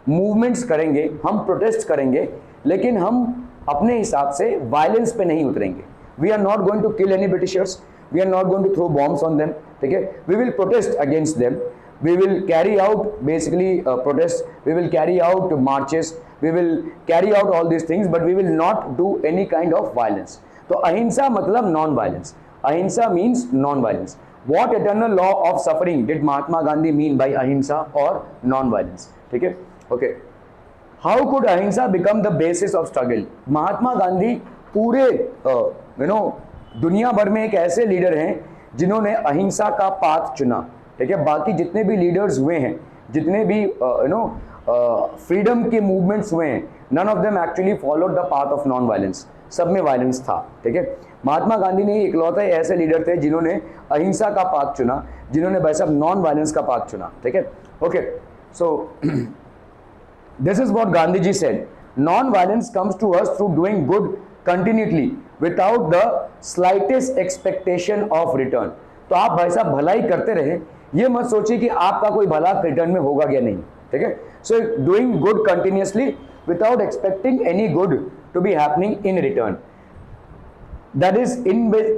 मूवमेंट्स करेंगे, हम प्रोटेस्ट करेंगे, लेकिन हम अपने हिसाब से वायलेंस पे नहीं उतरेंगे। We are not going to kill any Britishers, we are not going to throw bombs on them, ठीक है। We will protest against them, we will carry out basically protests, we will carry out marches, we will carry out all these things, but we will not do any kind of violence. तो अहिंसा मतलब नॉन वायलेंस, अहिंसा means non violence. What eternal law of suffering did Mahatma Gandhi mean by अहिंसा और नॉन वायलेंस, ठीक है, ओके। How could अहिंसा become the basis of struggle? Mahatma Gandhi पूरे दुनिया भर में एक ऐसे लीडर हैं जिन्होंने अहिंसा का पाथ चुना, ठीक है। बाकी जितने भी लीडर्स हुए हैं, जितने भी फ्रीडम के मूवमेंट्स हुए हैं, none of them actually followed the path of non violence, सब में वायलेंस था, ठीक है। महात्मा गांधी ने इकलौते ऐसे लीडर थे जिन्होंने अहिंसा का पाथ चुना, जिन्होंने भाई साहब नॉन वायलेंस का पाथ चुना, ठीक है, okay. So this is what Gandhi ji said, non violence comes to us through doing good continuously without the slightest expectation of return. तो आप भाई साहब भलाई करते रहे, ये मत सोचिए कि आपका कोई भला रिटर्न में होगा या नहीं, ठीक है। So doing good continuously without expecting any good to be happening in return, that is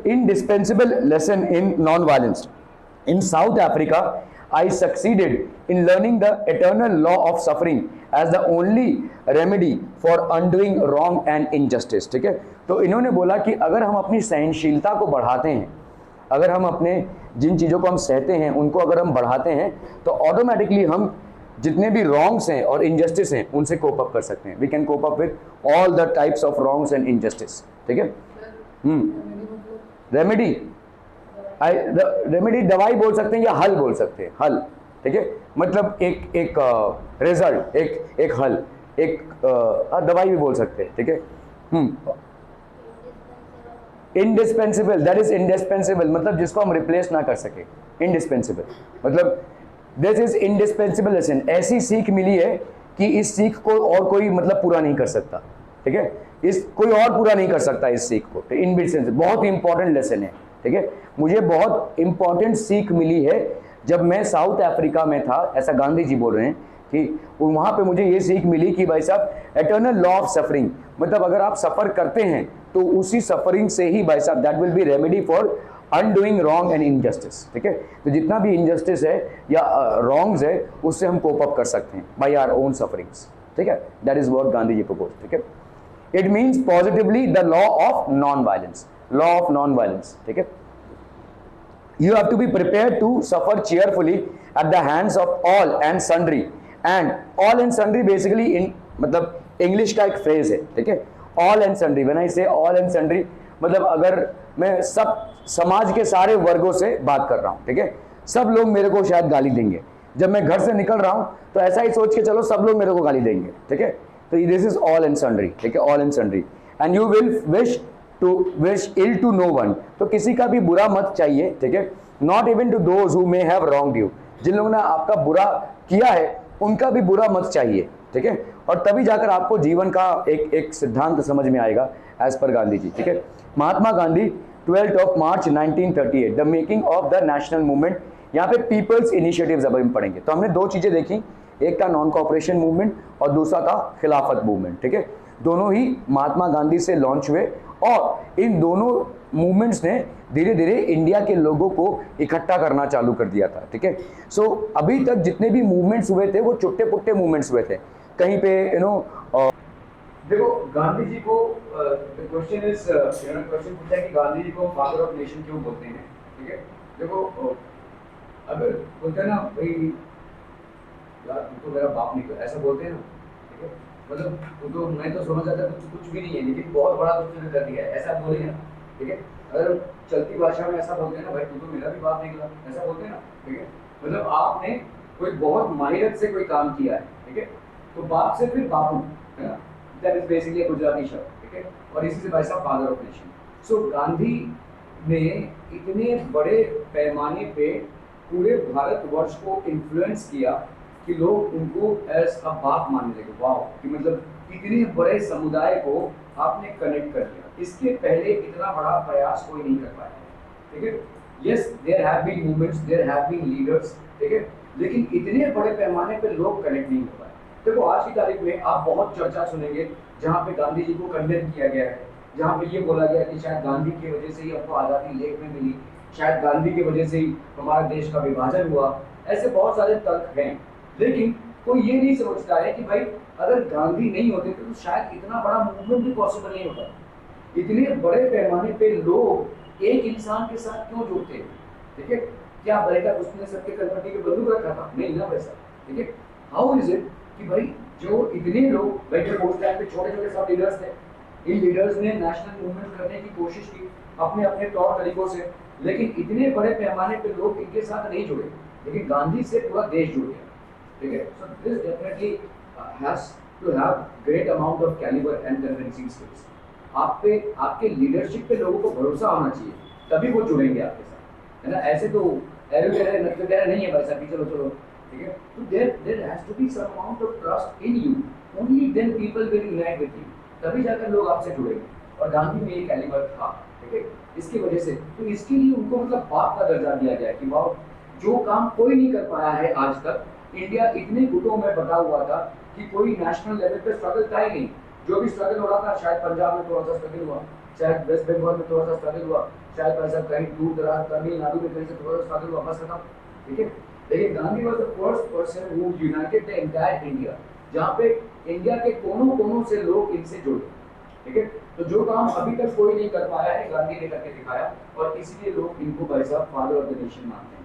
indispensable lesson in non-violence. In South Africa, I succeeded in learning the eternal law of suffering as the only remedy for undoing wrong and injustice, ठीक है। तो इन्होंने बोला कि अगर हम अपनी सहनशीलता को बढ़ाते हैं, अगर हम अपने जिन चीज़ों को हम सहते हैं उनको अगर हम बढ़ाते हैं, तो ऑटोमेटिकली हम जितने भी रॉन्ग्स हैं और इनजस्टिस हैं उनसे कोप अप कर सकते हैं। We can cope up with all the types of wrongs and injustice, ठीक है। रेमेडी, रेमेडी दवाई बोल सकते हैं या हल बोल सकते हैं, हल, ठीक है, मतलब एक रिजल्ट, एक हल, एक दवाई भी बोल सकते हैं, ठीक है। इंडिस्पेंसिबल, दैट इज इंडिस्पेंसिबल, मतलब जिसको हम रिप्लेस ना कर सके, इंडिस्पेंसिबल मतलब दिस इज इंडिस्पेंसिबल लेसन। ऐसी सीख मिली है कि इस सीख को और कोई मतलब पूरा नहीं कर सकता, ठीक है, इस कोई और पूरा नहीं कर सकता इस सीख को। इंडिस्पेंसिबल बहुत इंपॉर्टेंट लेसन है, ठीक है। मुझे बहुत इंपॉर्टेंट सीख मिली है जब मैं साउथ अफ्रीका में था, ऐसा गांधी जी बोल रहे हैं कि वहाँ पे मुझे ये सीख मिली कि भाई साहब एटर्नल लॉ ऑफ सफरिंग, मतलब अगर आप सफ़र करते हैं तो उसी सफरिंग से ही भाई साहब that will be remedy for undoing wrong and injustice, ठीक है। तो जितना भी इनजस्टिस है या रॉन्ग्स है उससे हम कोप अप कर सकते हैं बाय आवर ओन सफरिंग्स, ठीक है। That is what Gandhi ji propose, ठीक है। It means positively the law of non violence, law of non violence, ठीक है। You have to be prepared to suffer cheerfully at the hands of all and sundry, and all and sundry basically in मतलब इंग्लिश का एक फ्रेज है, ठीक है। all and sundry, when I say all and sundry मतलब अगर मैं सब समाज के सारे वर्गों से बात कर रहा हूँ, ठीक है, सब लोग मेरे को शायद गाली देंगे जब मैं घर से निकल रहा हूँ, तो ऐसा ही सोच के चलो सब लोग मेरे को गाली देंगे, ठीक है। तो this is all and sundry, ठीक है, all and sundry, and you will wish ill to no one, तो किसी का भी बुरा मत चाहिए, ठीक है। Not even to those who may have wronged you, जिन लोगों ने आपका बुरा किया है उनका भी बुरा मत चाहिए, ठीक है। और तभी जाकर आपको जीवन का एक सिद्धांत समझ में आएगा एज पर गांधी जी, ठीक है। महात्मा गांधी 12 मार्च 1938, the making of the national movement. यहाँ पे पीपल्स इनिशिएटिव्स अब हम पढ़ेंगे, तो हमने दो चीजें देखी, एक था नॉन कॉपरेशन मूवमेंट और दूसरा था खिलाफत मूवमेंट, ठीक है। दोनों ही महात्मा गांधी से लॉन्च हुए और इन दोनों मूवमेंट्स ने धीरे धीरे इंडिया के लोगों को इकट्ठा करना चालू कर दिया था, ठीक है। सो अभी तक जितने भी मूवमेंट्स हुए थे वो छोटे पुट्टे मूवमेंट्स हुए थे, कहीं पे देखो गांधी जी को क्वेश्चन पूछा है कि गांधी जी को फादर ऑफ नेशन क्यों बोलते हैं। ठीक है। देखो अगर बोलते हैं ना भाई यार तू तो मेरा बाप निकला, ऐसा बोलते हैं ना, ठीक है। मतलब तू तो, मैं तो समझ जाता कुछ भी नहीं है लेकिन बहुत बड़ा कुछ तूने कर दिया है, ऐसा बोलेंगे ना, ठीक है। अगर चलती भाषा में ऐसा बोलते हैं ना, भाई तू तो मेरा भी बाप निकला, ऐसा बोलते हैं ना, ठीक है। मतलब आपने कोई बहुत माहिरत से कोई काम किया है, ठीक है, तो बाप से फिर बापू, है ना, दैट इज बेसिकली गुजराती शब्द, ठीक है। और इसी से भाई साहब फादर ऑफ नेशन। सो गांधी ने इतने बड़े पैमाने पे पूरे भारतवर्ष को इन्फ्लुएंस किया कि लोग उनको एज अ बाप मानने लगे। वाओ, कि मतलब इतने बड़े समुदाय को आपने कनेक्ट कर दिया, इसके पहले इतना बड़ा प्रयास कोई नहीं कर पाया, ठीक है। Yes, there have been movements, there have been leaders, ठीक है, लेकिन इतने बड़े पैमाने पे लोग कनेक्ट नहीं हो पाए। देखो आज की तारीख में आप बहुत चर्चा सुनेंगे जहाँ पे गांधी जी को कंडेम किया गया है, जहाँ पे ये बोला गया कि शायद गांधी की वजह से ही हमको आज़ादी लेट में मिली, शायद गांधी की वजह से ही हमारे देश का विभाजन हुआ। ऐसे बहुत सारे तर्क हैं, लेकिन कोई ये नहीं समझता है कि भाई अगर गांधी नहीं होते तो शायद इतना बड़ा मूवमेंट भी पॉसिबल नहीं होता। इतने बड़े पैमाने पे लोग एक इंसान के साथ क्यों जुड़ते हैं, ठीक है। क्या बरेगा उसने सबके कन्वर्टी के बंदूक रखा था? नहीं ना वैसा, ठीक है। हाउ इज इट कि भाई जो इतने लोग बैठे उस टाइम पे छोटे छोटे सब लीडर्स थे, इन लीडर्स ने नेशनल मूवमेंट करने की कोशिश की अपने अपने तौर तरीकों से, लेकिन इतने बड़े पैमाने पे लोग इनके साथ नहीं जुड़े, लेकिन गांधी से पूरा देश जुड़ गया, ठीक है। So this definitely has to have great amount of calibre and convincing skills. आप पे, आपके लीडरशिप पे लोगों को भरोसा होना चाहिए, तभी वो जुड़ेंगे आपके साथ, है ना। ऐसे तो एरो वगैरह नहीं है भाई साहब, चलो चलो, ठीक है। तो there has to be some amount of trust in you, only then people will unite with you, तभी जाकर लोग आपसे जुड़ेंगे। और गांधी में ये कैलिबर था, ठीक है, इसकी वजह से। तो इसके लिए उनको मतलब बाप का दर्जा दिया गया कि वाह, जो काम कोई नहीं कर पाया है आज तक, इंडिया इतने गुटों में बटा हुआ था कि कोई नेशनल लेवल पे स्ट्रगल था ही नहीं। जो भी स्ट्रगल हो रहा था, शायद पंजाब में थोड़ा सा स्ट्रगल हुआ, शायद वेस्ट बंगाल में थोड़ा सा स्ट्रगल हुआ, शायद ऐसा कहीं दूर दराज तमिलनाडु में कहीं से थोड़ा सा स्ट्रगल हुआ, बस खत्म, ठीक है। लेकिन Gandhi was the first person who United the entire India, जहाँ पे इंडिया के कोनों कोनों से लोग इनसे जुड़े, ठीक है। तो जो काम अभी तक कोई नहीं कर पाया है, गांधी ने करके दिखाया, और इसलिए लोग इनको भाई साहब फादर ऑफ द नेशन मानते हैं।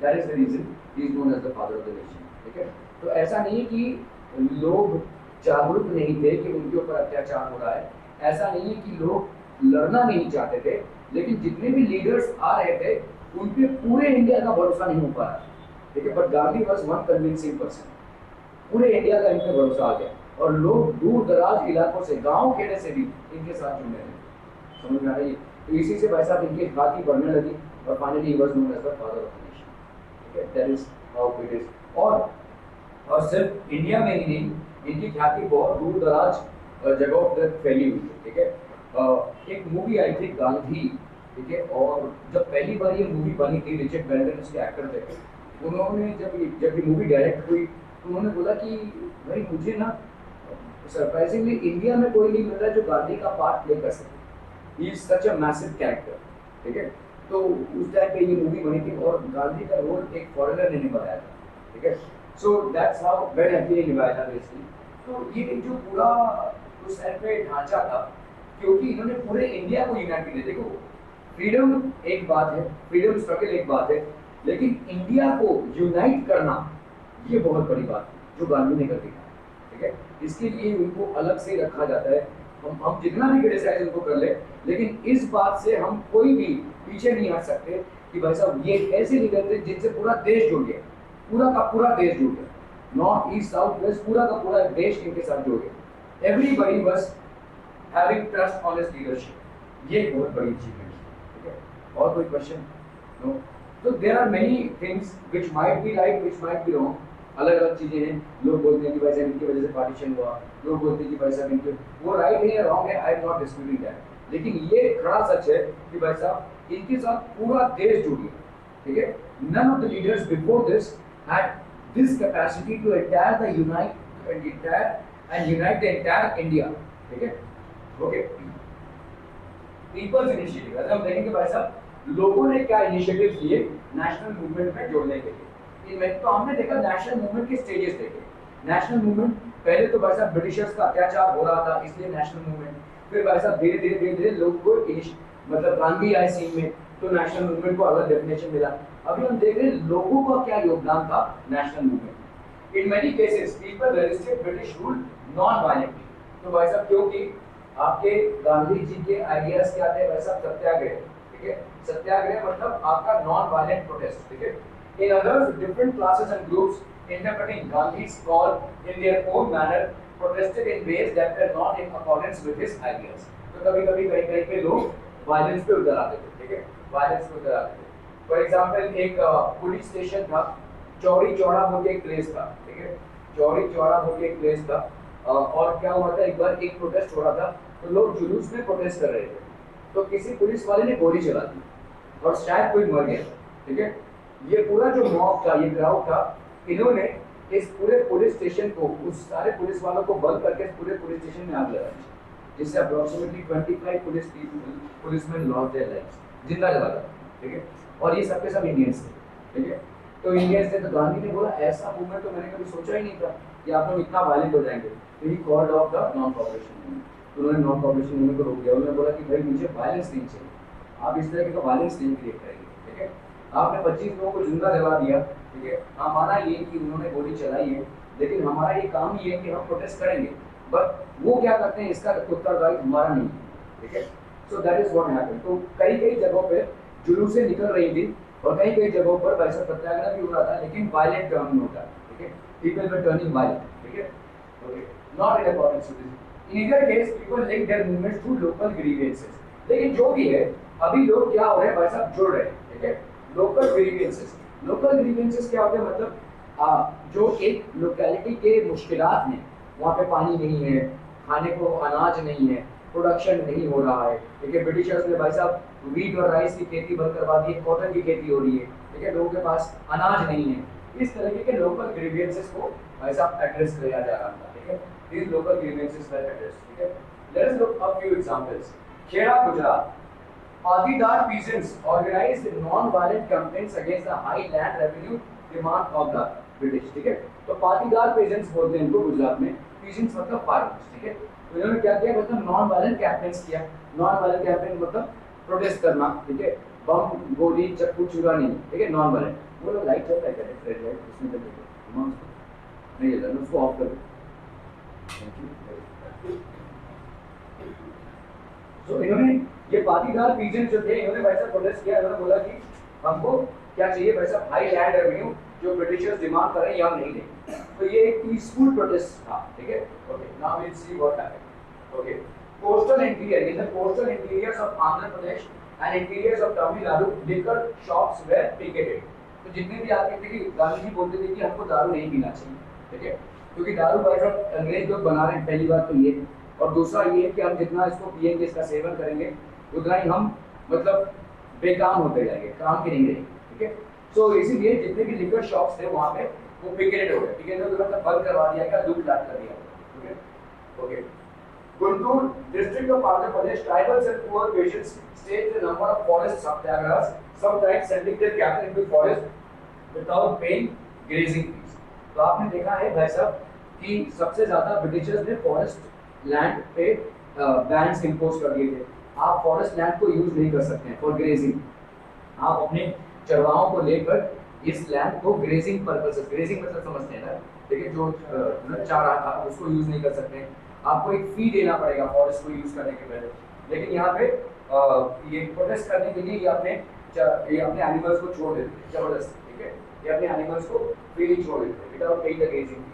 That is the reason he is known as the father of the nation, ठीक है। तो ऐसा नहीं कि लोग जागरूक नहीं थे कि उनके ऊपर अत्याचार हो रहा है, ऐसा नहीं है कि लोग लड़ना नहीं चाहते थे, लेकिन जितने भी लीडर्स आ रहे थे उन पे पूरे इंडिया का भरोसा नहीं हो पाया, ठीक है। But Gandhi was one convincing person, पूरे इंडिया का इन पे भरोसा आ गया, और लोग दूर दराज इलाकों से, गांव खेड़े से भी इनके साथ जुड़ने लगे, समझ में आ रही है। तो इसी से भाई साहब इनकी ख्याति बढ़ने लगी, और finally he was known as the father of the nation, ठीक है। That is how it is. और सिर्फ इंडिया में ही नहीं, इनकी ख्याति बहुत दूर दराज जगहों तक फैली हुई है, ठीक है। एक मूवी आई थी गांधी, ठीक है, और जब पहली बार ये मूवी बनी थी, रिचर्ड ब्रेंडन उसके एक्टर थे, उन्होंने जब ये मूवी डायरेक्ट हुई तो उन्होंने बोला कि भाई मुझे ना सरप्राइजिंगली इंडिया में कोई नहीं मिल रहा है जो गांधी का पार्ट प्ले कर सके, he is such a massive character, ठीक है। तो उस टाइम पे ये मूवी बनी थी, और गांधी का रोल एक फॉरेनर ने निभाया था, ठीक है। So that's how well happy निभाया था बेसिकली। तो ये जो पूरा उस टाइम पे ढांचा था, क्योंकि इन्होंने पूरे इंडिया को यूनाइट किया। देखो, फ्रीडम एक बात है, फ्रीडम स्ट्रगल एक बात है, लेकिन इंडिया को यूनाइट करना ये बहुत बड़ी बात है जो गांधी ने कर दिखाया, ठीक है। इसके लिए उनको अलग से रखा जाता है। हम जितना भी क्रिटिसाइज उनको कर ले, लेकिन इस बात से हम कोई भी पीछे नहीं हट सकते कि भाई साहब ये ऐसे लीडर थे जिनसे पूरा देश जुड़ गया, पूरा का पूरा देश जुड़ गया, नॉर्थ ईस्ट साउथ वेस्ट, पूरा का पूरा देश इनके साथ जुड़ गया। Everybody was having trust on his leadership, ये बहुत बड़ी अचीवमेंट है, ठीक है। और कोई क्वेश्चन? नो। तो there are many things which might be right, which might be wrong. अलग अलग चीजें हैं, लोग बोलते हैं कि भाई साहब इनकी वजह से पार्टीशन हुआ, लोग बोलते हैं कि भाई साहब इनके, वो राइट है या रॉन्ग है, I am not disputing that, लेकिन ये खड़ा सच है कि भाई साहब इनके साथ पूरा देश जुड़ गया, ठीक है। None of the leaders before this had this capacity to entire the unite and unite the entire India, ठीक है। ओके, पीपल्स इनिशिएटिव, अगर हम देखेंगे भाई साहब लोगों ने क्या इनिशिएटिव लिए नेशनल मूवमेंट में जोड़ने के लिए, इनमें तो हमने देखा नेशनल मूवमेंट के स्टेजेस देखे। नेशनल मूवमेंट पहले तो भाई साहब ब्रिटिशर्स का अत्याचार हो रहा था, इसलिए नेशनल मूवमेंट। फिर भाई साहब धीरे धीरे लोग को मतलब गांधी आए सीन में, तो नेशनल मूवमेंट को अलग डेफिनेशन मिला। अभी हम देख रहे हैं लोगों का क्या योगदान था national movement. In many cases people resisted British rule non violently. तो भाई साहब क्योंकि आपके गांधी जी के आइडियाज क्या थे भाई साहब? सत्याग्रह, ठीक है। सत्याग्रह मतलब आपका नॉन वायलेंट प्रोटेस्ट, ठीक है। In others different classes and groups interpreting Gandhi's call in their own manner protested in ways that were not in accordance with his ideas। तो कभी-कभी कहीं-कहीं पे लोग वायलेंस पे उतर आते थे, ठीक है, वायलेंस पे उतर आते थे। फॉर एग्जांपल एक पुलिस स्टेशन था, चौड़ी चौड़ा बोल के एक प्लेस था, ठीक है, चौड़ी चौड़ा बोल के एक प्लेस था। और क्या हुआ था, एक बार एक प्रोटेस्ट हो रहा था, तो लोग जुलूस में प्रोटेस्ट कर रहे थे, तो किसी पुलिस वाले ने गोली चला दी और शायद कोई मर गया, ठीक है। ये पूरा जो मॉब था, ये क्राउड था, इन्होंने इस पूरे पुलिस स्टेशन को, उस सारे पुलिस वालों को बंद करके इस पूरे पुलिस स्टेशन में आग लगा दी, जिससे approximately 25 policeman lost their lives, जिंदा जला था, ठीक है। और ये सब के सब इंडियंस थे, ठीक है। तो इंडियंस थे, तो गांधी ने बोला ऐसा मूवमेंट तो मैंने कभी सोचा ही नहीं था कि आप लोग इतना वायलेंट हो जाएंगे। तो he called off the non cooperation movement. तो उन्होंने नॉन कॉपरेशन मूवमेंट को रोक दिया। उन्होंने बोला कि भाई मुझे वायलेंस नहीं चाहिए, आप इस तरह का वायलेंस नहीं क्रिएट करेंगे, ठीक है। आपने 25 लोगों को जिंदा जला दिया, ठीक है। हमारा ये कि उन्होंने गोली चलाई है, लेकिन हमारा ये काम ही है कि हम प्रोटेस्ट करेंगे, बट वो क्या करते हैं इसका उत्तरदायी हमारा नहीं, ठीक है। So that is what happened. तो कई कई जगहों पे जुलूसें निकल रही थी और कई कई जगहों पर वैसा सत्याग्रह भी हो रहा था, लेकिन वायलेंट टर्न में होता है, ठीक है। पीपल वर टर्निंग वायलेंट, ठीक है, okay, not in accordance with this. In either case people link their movements to local grievances. लेकिन जो भी है, अभी लोग क्या हो रहे हैं भाई साहब, जुड़ रहे हैं, ठीक है। लोकल ग्रीवेंसेस, लोकल ग्रीवेंसेस क्या होते हैं, मतलब जो एक लोकेलिटी के मुश्किलात हैं, वहाँ पे पानी नहीं है, खाने को अनाज नहीं है, प्रोडक्शन नहीं हो रहा है, ठीक है। ब्रिटिशर्स ने भाई साहब वीट और राइस की खेती बंद करवा दी है, कॉटन की खेती हो रही है, ठीक है, लोगों के पास अनाज नहीं है। इस तरीके के लोकल ग्रीवेंसेस को भाई साहब एड्रेस किया जा रहा था, ठीक है। these local grievances were addressed, ठीक है। let us look a few examples। Kheda Gujarat, Patidar peasants organized non-violent campaigns against the high land revenue demand of the British, ठीक है। तो पाटीदार peasants बोलते हैं इनको गुजरात में, peasants मतलब farmers, ठीक है। तो इन्होंने क्या किया, मतलब नॉन वायलेंट कैंपेन्स किया। नॉन वायलेंट कैंपेन मतलब प्रोटेस्ट करना, ठीक है, बम गोली चक्कू चूरा नहीं, ठीक है, नॉन वायलेंट। वो लोग लाइट चल रहा है, रेड लाइट, उसमें चल रहा है, नहीं चल रहा, उसको ऑफ कर दो। तो इन्होंने ये पाटीदार पीजन जो थे, इन्होंने वैसा प्रोटेस्ट किया। इन्होंने बोला कि हमको क्या चाहिए, वैसा हाई लैंड रेवेन्यू जो ब्रिटिशर्स डिमांड कर रहे हैं, ये हम नहीं देंगे। तो ये एक पीसफुल प्रोटेस्ट था, ठीक है। Okay, now will see what happened. Okay, coastal interior, in the coastal interiors of Andhra Pradesh and interiors of Tamil Nadu, liquor shops were picketed. तो जितने भी आते थे कि गांधी जी बोलते थे कि हमको दारू नहीं पीना चाहिए, ठीक है, क्योंकि दारू वैसा अंग्रेज लोग बना रहे हैं, पहली बात तो ये। और दूसरा ये है कि हम जितना इसको पिएंगे, इसका सेवन करेंगे, उतना ही हम मतलब बेकाम होते जाएंगे, काम के नहीं रहेंगे, ठीक है। सो इसीलिए जितने भी लिकर शॉप्स थे वहाँ पे वो पिकेटेड हो गए, पिकेटेड मतलब बंद करवा दिया गया, लूट लाट कर दिया, ठीक है। Okay, Guntur district of Andhra Pradesh, tribals and poor patients staged a number of forest satyagrahas, sometimes sending their cattle into forest without paying grazing fees। तो आपने देखा है भाई साहब कि सबसे ज्यादा ब्रिटिशर्स ने फॉरेस्ट लैंड पे बैन्स इंपोज कर दिए थे। आप फॉरेस्ट लैंड को यूज नहीं कर सकते हैं फॉर ग्रेजिंग। आप अपने चरवाहों को लेकर इस लैंड को ग्रेजिंग पर्पसेस, ग्रेजिंग मतलब समझते हैं ना, लेकिन जो चारा था उसको यूज नहीं कर सकते हैं। आपको एक फी देना पड़ेगा फॉरेस्ट को यूज करने के पहले। लेकिन यहाँ पे ये प्रोटेस्ट करने के लिए ये अपने एनिमल्स को छोड़ देते थे जबरदस्ती, ठीक है, ये अपने एनिमल्स को फ्रीली छोड़ देते थे without paying the grazing fee.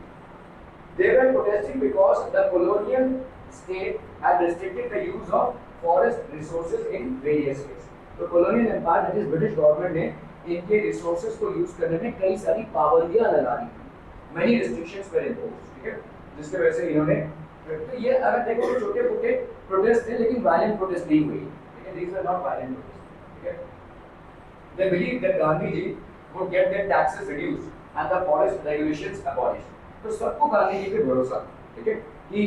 They were protesting because the colonial state had restricted the use of forest resources in various ways। तो colonial empire that is British government ने इनके resources को use करने में कई सारी पाबंदियां लगा दी थी। Many restrictions were imposed, ठीक है, जिसके वजह से इन्होंने, तो ये अगर देखो तो छोटे मोटे प्रोटेस्ट थे, लेकिन वायलेंट प्रोटेस्ट नहीं हुई, ठीक है, these were not violent protests, ठीक है। They believed that Gandhi ji would get their taxes reduced and the forest regulations abolished। तो सबको गांधी जी पे भरोसा, ठीक है, कि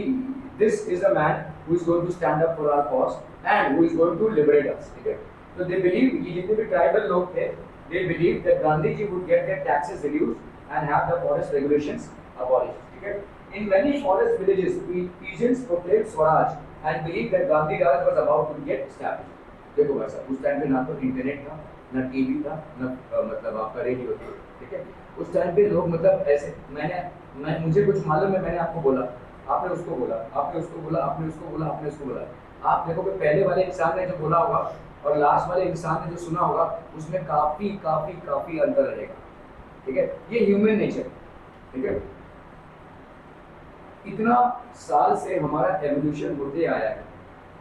this is a man who is going to stand up for our cause and who is going to liberate us, ठीक है। तो दे बिलीव, ये जितने भी ट्राइबल लोग थे, they believe that Gandhi ji would get their taxes reduced and have the forest regulations abolished, ठीक है। In many forest villages peasants proclaimed swaraj and believed that Gandhi Raj was about to get established। देखो भाई साहब, उस टाइम पे ना तो इंटरनेट था, ना टीवी था, ना मतलब आपका रेडियो था, ठीक है। उस टाइम पे लोग मतलब ऐसे, मैं मुझे कुछ मालूम है, मैंने आपको बोला, आपने उसको बोला, आपने उसको बोला, आपने उसको बोला, आपने उसको बोला। आप देखोगे पहले वाले इंसान ने जो बोला होगा और लास्ट वाले इंसान ने जो सुना होगा, उसमें काफी काफी काफी अंतर रहेगा, ठीक है। ये ह्यूमन नेचर, ठीक है। इतना साल से हमारा एवोल्यूशन होते आया है।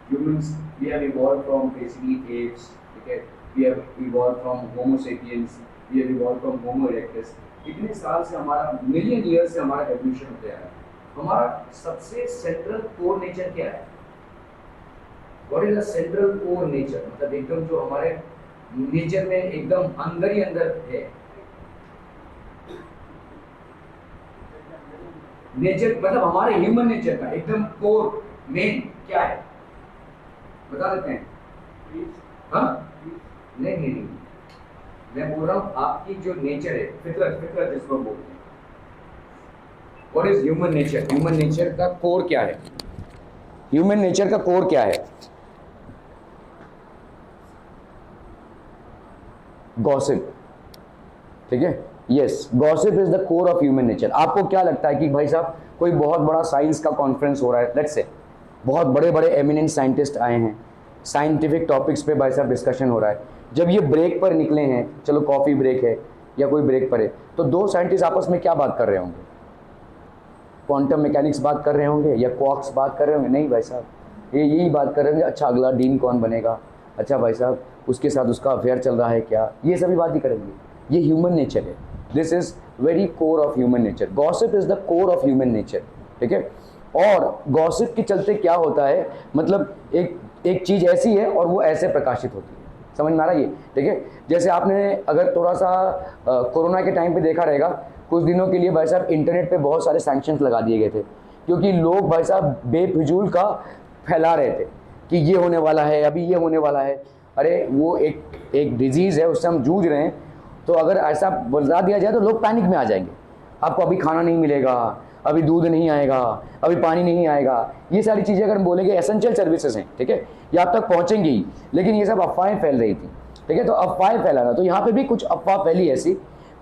Humans, we have evolved from basically apes, ठीक है। We have evolved from Homo sapiens, we have evolved from Homo erectus. इतने साल से हमारा, मिलियन ईयर से हमारा एवोल्यूशन होते आया है। हमारा सबसे सेंट्रल कोर नेचर क्या है? What is the central core nature? मतलब एकदम जो हमारे नेचर में एकदम अंदर ही अंदर है। नेचर मतलब हमारे ह्यूमन नेचर का एकदम कोर मेन क्या है, बता देते हैं? हाँ, नहीं नहीं नहीं, मैं बोल रहा हूँ आपकी जो नेचर है, फितरत, फितरत जिसको हम बोलते हैं। What is human nature? Human nature का कोर क्या है? ह्यूमन नेचर का कोर क्या है? गॉसिप, ठीक है। Yes, gossip is the core of human nature. आपको क्या लगता है कि भाई साहब कोई बहुत बड़ा साइंस का कॉन्फ्रेंस हो रहा है, लेट्स से बहुत बड़े बड़े एमिनेंट साइंटिस्ट आए हैं, साइंटिफिक टॉपिक्स पे भाई साहब डिस्कशन हो रहा है, जब ये ब्रेक पर निकले हैं, चलो कॉफ़ी ब्रेक है या कोई ब्रेक पर है, तो दो साइंटिस्ट आपस में क्या बात कर रहे होंगे? क्वांटम मैकेनिक्स बात कर रहे होंगे या क्वार्क्स बात कर रहे होंगे? नहीं भाई साहब, ये यही बात कर रहे होंगे, अच्छा अगला डीन कौन बनेगा, अच्छा भाई साहब उसके साथ उसका अफेयर चल रहा है क्या, ये सभी बात ही करेंगे। ये ह्यूमन नेचर है, this is very core of human nature. Gossip is the core of human nature, ठीक है। और गॉसिप के चलते क्या होता है, मतलब एक चीज़ ऐसी है और वो ऐसे प्रकाशित होती है, समझ में आ रहा है ये, ठीक है। जैसे आपने अगर थोड़ा सा कोरोना के टाइम पे देखा रहेगा, कुछ दिनों के लिए भाई साहब इंटरनेट पे बहुत सारे सैंक्शंस लगा दिए गए थे, क्योंकि लोग भाई साहब बेफिजूल का फैला रहे थे कि ये होने वाला है, अभी ये होने वाला है। अरे वो एक डिजीज़ है, उससे हम जूझ रहे हैं, तो अगर ऐसा बता दिया जाए तो लोग पैनिक में आ जाएंगे। आपको अभी खाना नहीं मिलेगा, अभी दूध नहीं आएगा, अभी पानी नहीं आएगा, ये सारी चीज़ें अगर हम बोलेंगे एसेंशियल सर्विसेज हैं, ठीक है, ये आप तक पहुँचेंगी ही, लेकिन ये सब अफवाहें फैल रही थी, ठीक है। तो अफवाहें फैलाना, तो यहाँ पे भी कुछ अफवाह फैली ऐसी,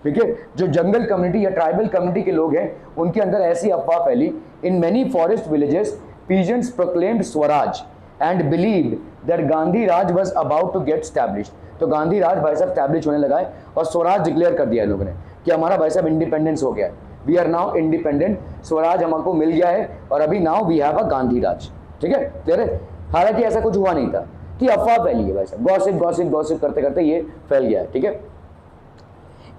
ठीक है, जो जंगल कम्युनिटी या ट्राइबल कम्युनिटी के लोग हैं उनके अंदर ऐसी अफवाह फैली, in many forest villages peasants proclaimed Swaraj and believed that Gandhi raj was about to get established. तो गांधी राज भाई साहब स्टैब्लिश होने लगा है और स्वराज डिक्लेयर कर दिया है लोगों ने कि हमारा भाई साहब इंडिपेंडेंस हो गया है, we are now independent, swaraj हमको मिल गया है और अभी now we have a Gandhi raj, ठीक है, क्लियर है। हालांकि ऐसा कुछ हुआ नहीं था, कि अफवाह फैली है भाई साहब, गॉसिप गॉसिप गॉसिप करते करते ये फैल गया है, ठीक है।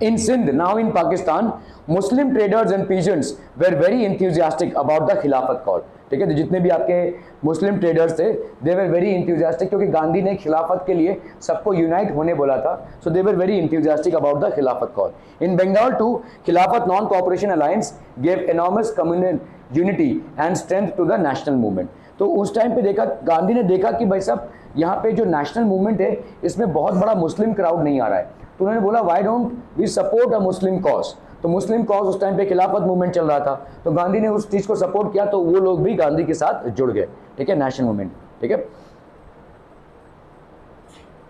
In Sindh, now in Pakistan, Muslim traders and peasants were very enthusiastic about the खिलाफत कॉल, ठीक है। तो जितने भी आपके मुस्लिम ट्रेडर्स थे, दे वर वेरी इंथ्यूजियास्टिक, क्योंकि गांधी ने खिलाफत के लिए सबको यूनाइट होने बोला था, so they were very enthusiastic about the Khilafat call. In Bengal too, Khilafat non cooperation alliance gave enormous communal unity and strength to the national movement. तो उस टाइम पे देखा, गांधी ने देखा कि भाई साहब यहाँ पे जो नेशनल मूवमेंट है इसमें बहुत बड़ा मुस्लिम क्राउड नहीं आ रहा है, तो उन्होंने बोला why don't we support a Muslim cause. तो मुस्लिम कॉज उस टाइम पे खिलाफत मूवमेंट चल रहा था, तो गांधी ने उस चीज को सपोर्ट किया, तो वो लोग भी गांधी के साथ जुड़ गए, ठीक है, नेशनल मूवमेंट, ठीक है।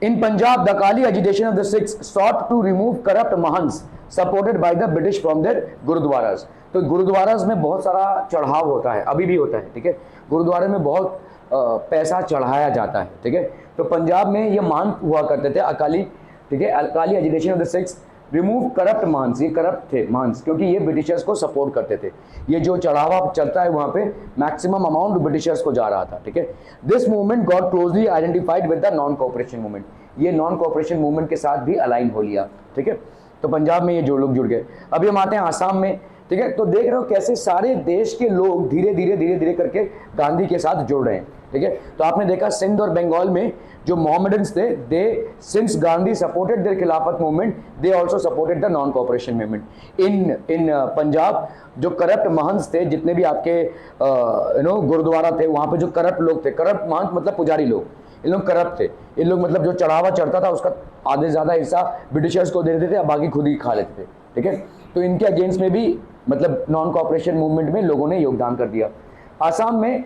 In Punjab the Akali agitation of the Sikhs sought to remove corrupt mahants supported by the British from their gurdwaras. तो गुरुद्वारास में बहुत सारा चढ़ाव होता है, अभी भी होता है, ठीक है, गुरुद्वारे में बहुत पैसा चढ़ाया जाता है, ठीक है। तो पंजाब में ये मान हुआ करते थे अकाली, ठीक है, Akali agitation of the Sikhs, remove corrupt mahants, ये करप्ट थे महंस, क्योंकि ये ब्रिटिशर्स को सपोर्ट करते थे। ये जो चढ़ावा चलता है वहाँ पे मैक्सिमम अमाउंट ब्रिटिशर्स को जा रहा था, ठीक है। This movement got closely identified with the non cooperation movement, ये नॉन कोऑपरेशन मूवमेंट के साथ भी अलाइन हो लिया, ठीक है। तो पंजाब में ये जो लोग जुड़ गए। अभी हम आते हैं आसाम में, ठीक है। तो देख रहे हो कैसे सारे देश के लोग धीरे धीरे करके गांधी के साथ जुड़ रहे हैं, ठीक है। तो आपने देखा सिंध और बंगाल में जो मोहम्मडन्स थे, they since Gandhi supported their Khilafat movement, they also supported the non cooperation movement. In Punjab जो करप्ट महंस थे, जितने भी आपके गुरुद्वारा थे, वहां पे जो करप्ट लोग थे, करप्ट महंत मतलब पुजारी लोग, इन लोग करप्ट थे। इन लोग मतलब जो चढ़ावा चढ़ता था उसका आधे से ज्यादा हिस्सा ब्रिटिशर्स को दे देते थे, अब बाकी खुद ही खा लेते थे, ठीक है। तो इनके अगेंस्ट में भी मतलब नॉन कोऑपरेशन मूवमेंट में लोगों ने योगदान कर दिया। आसाम में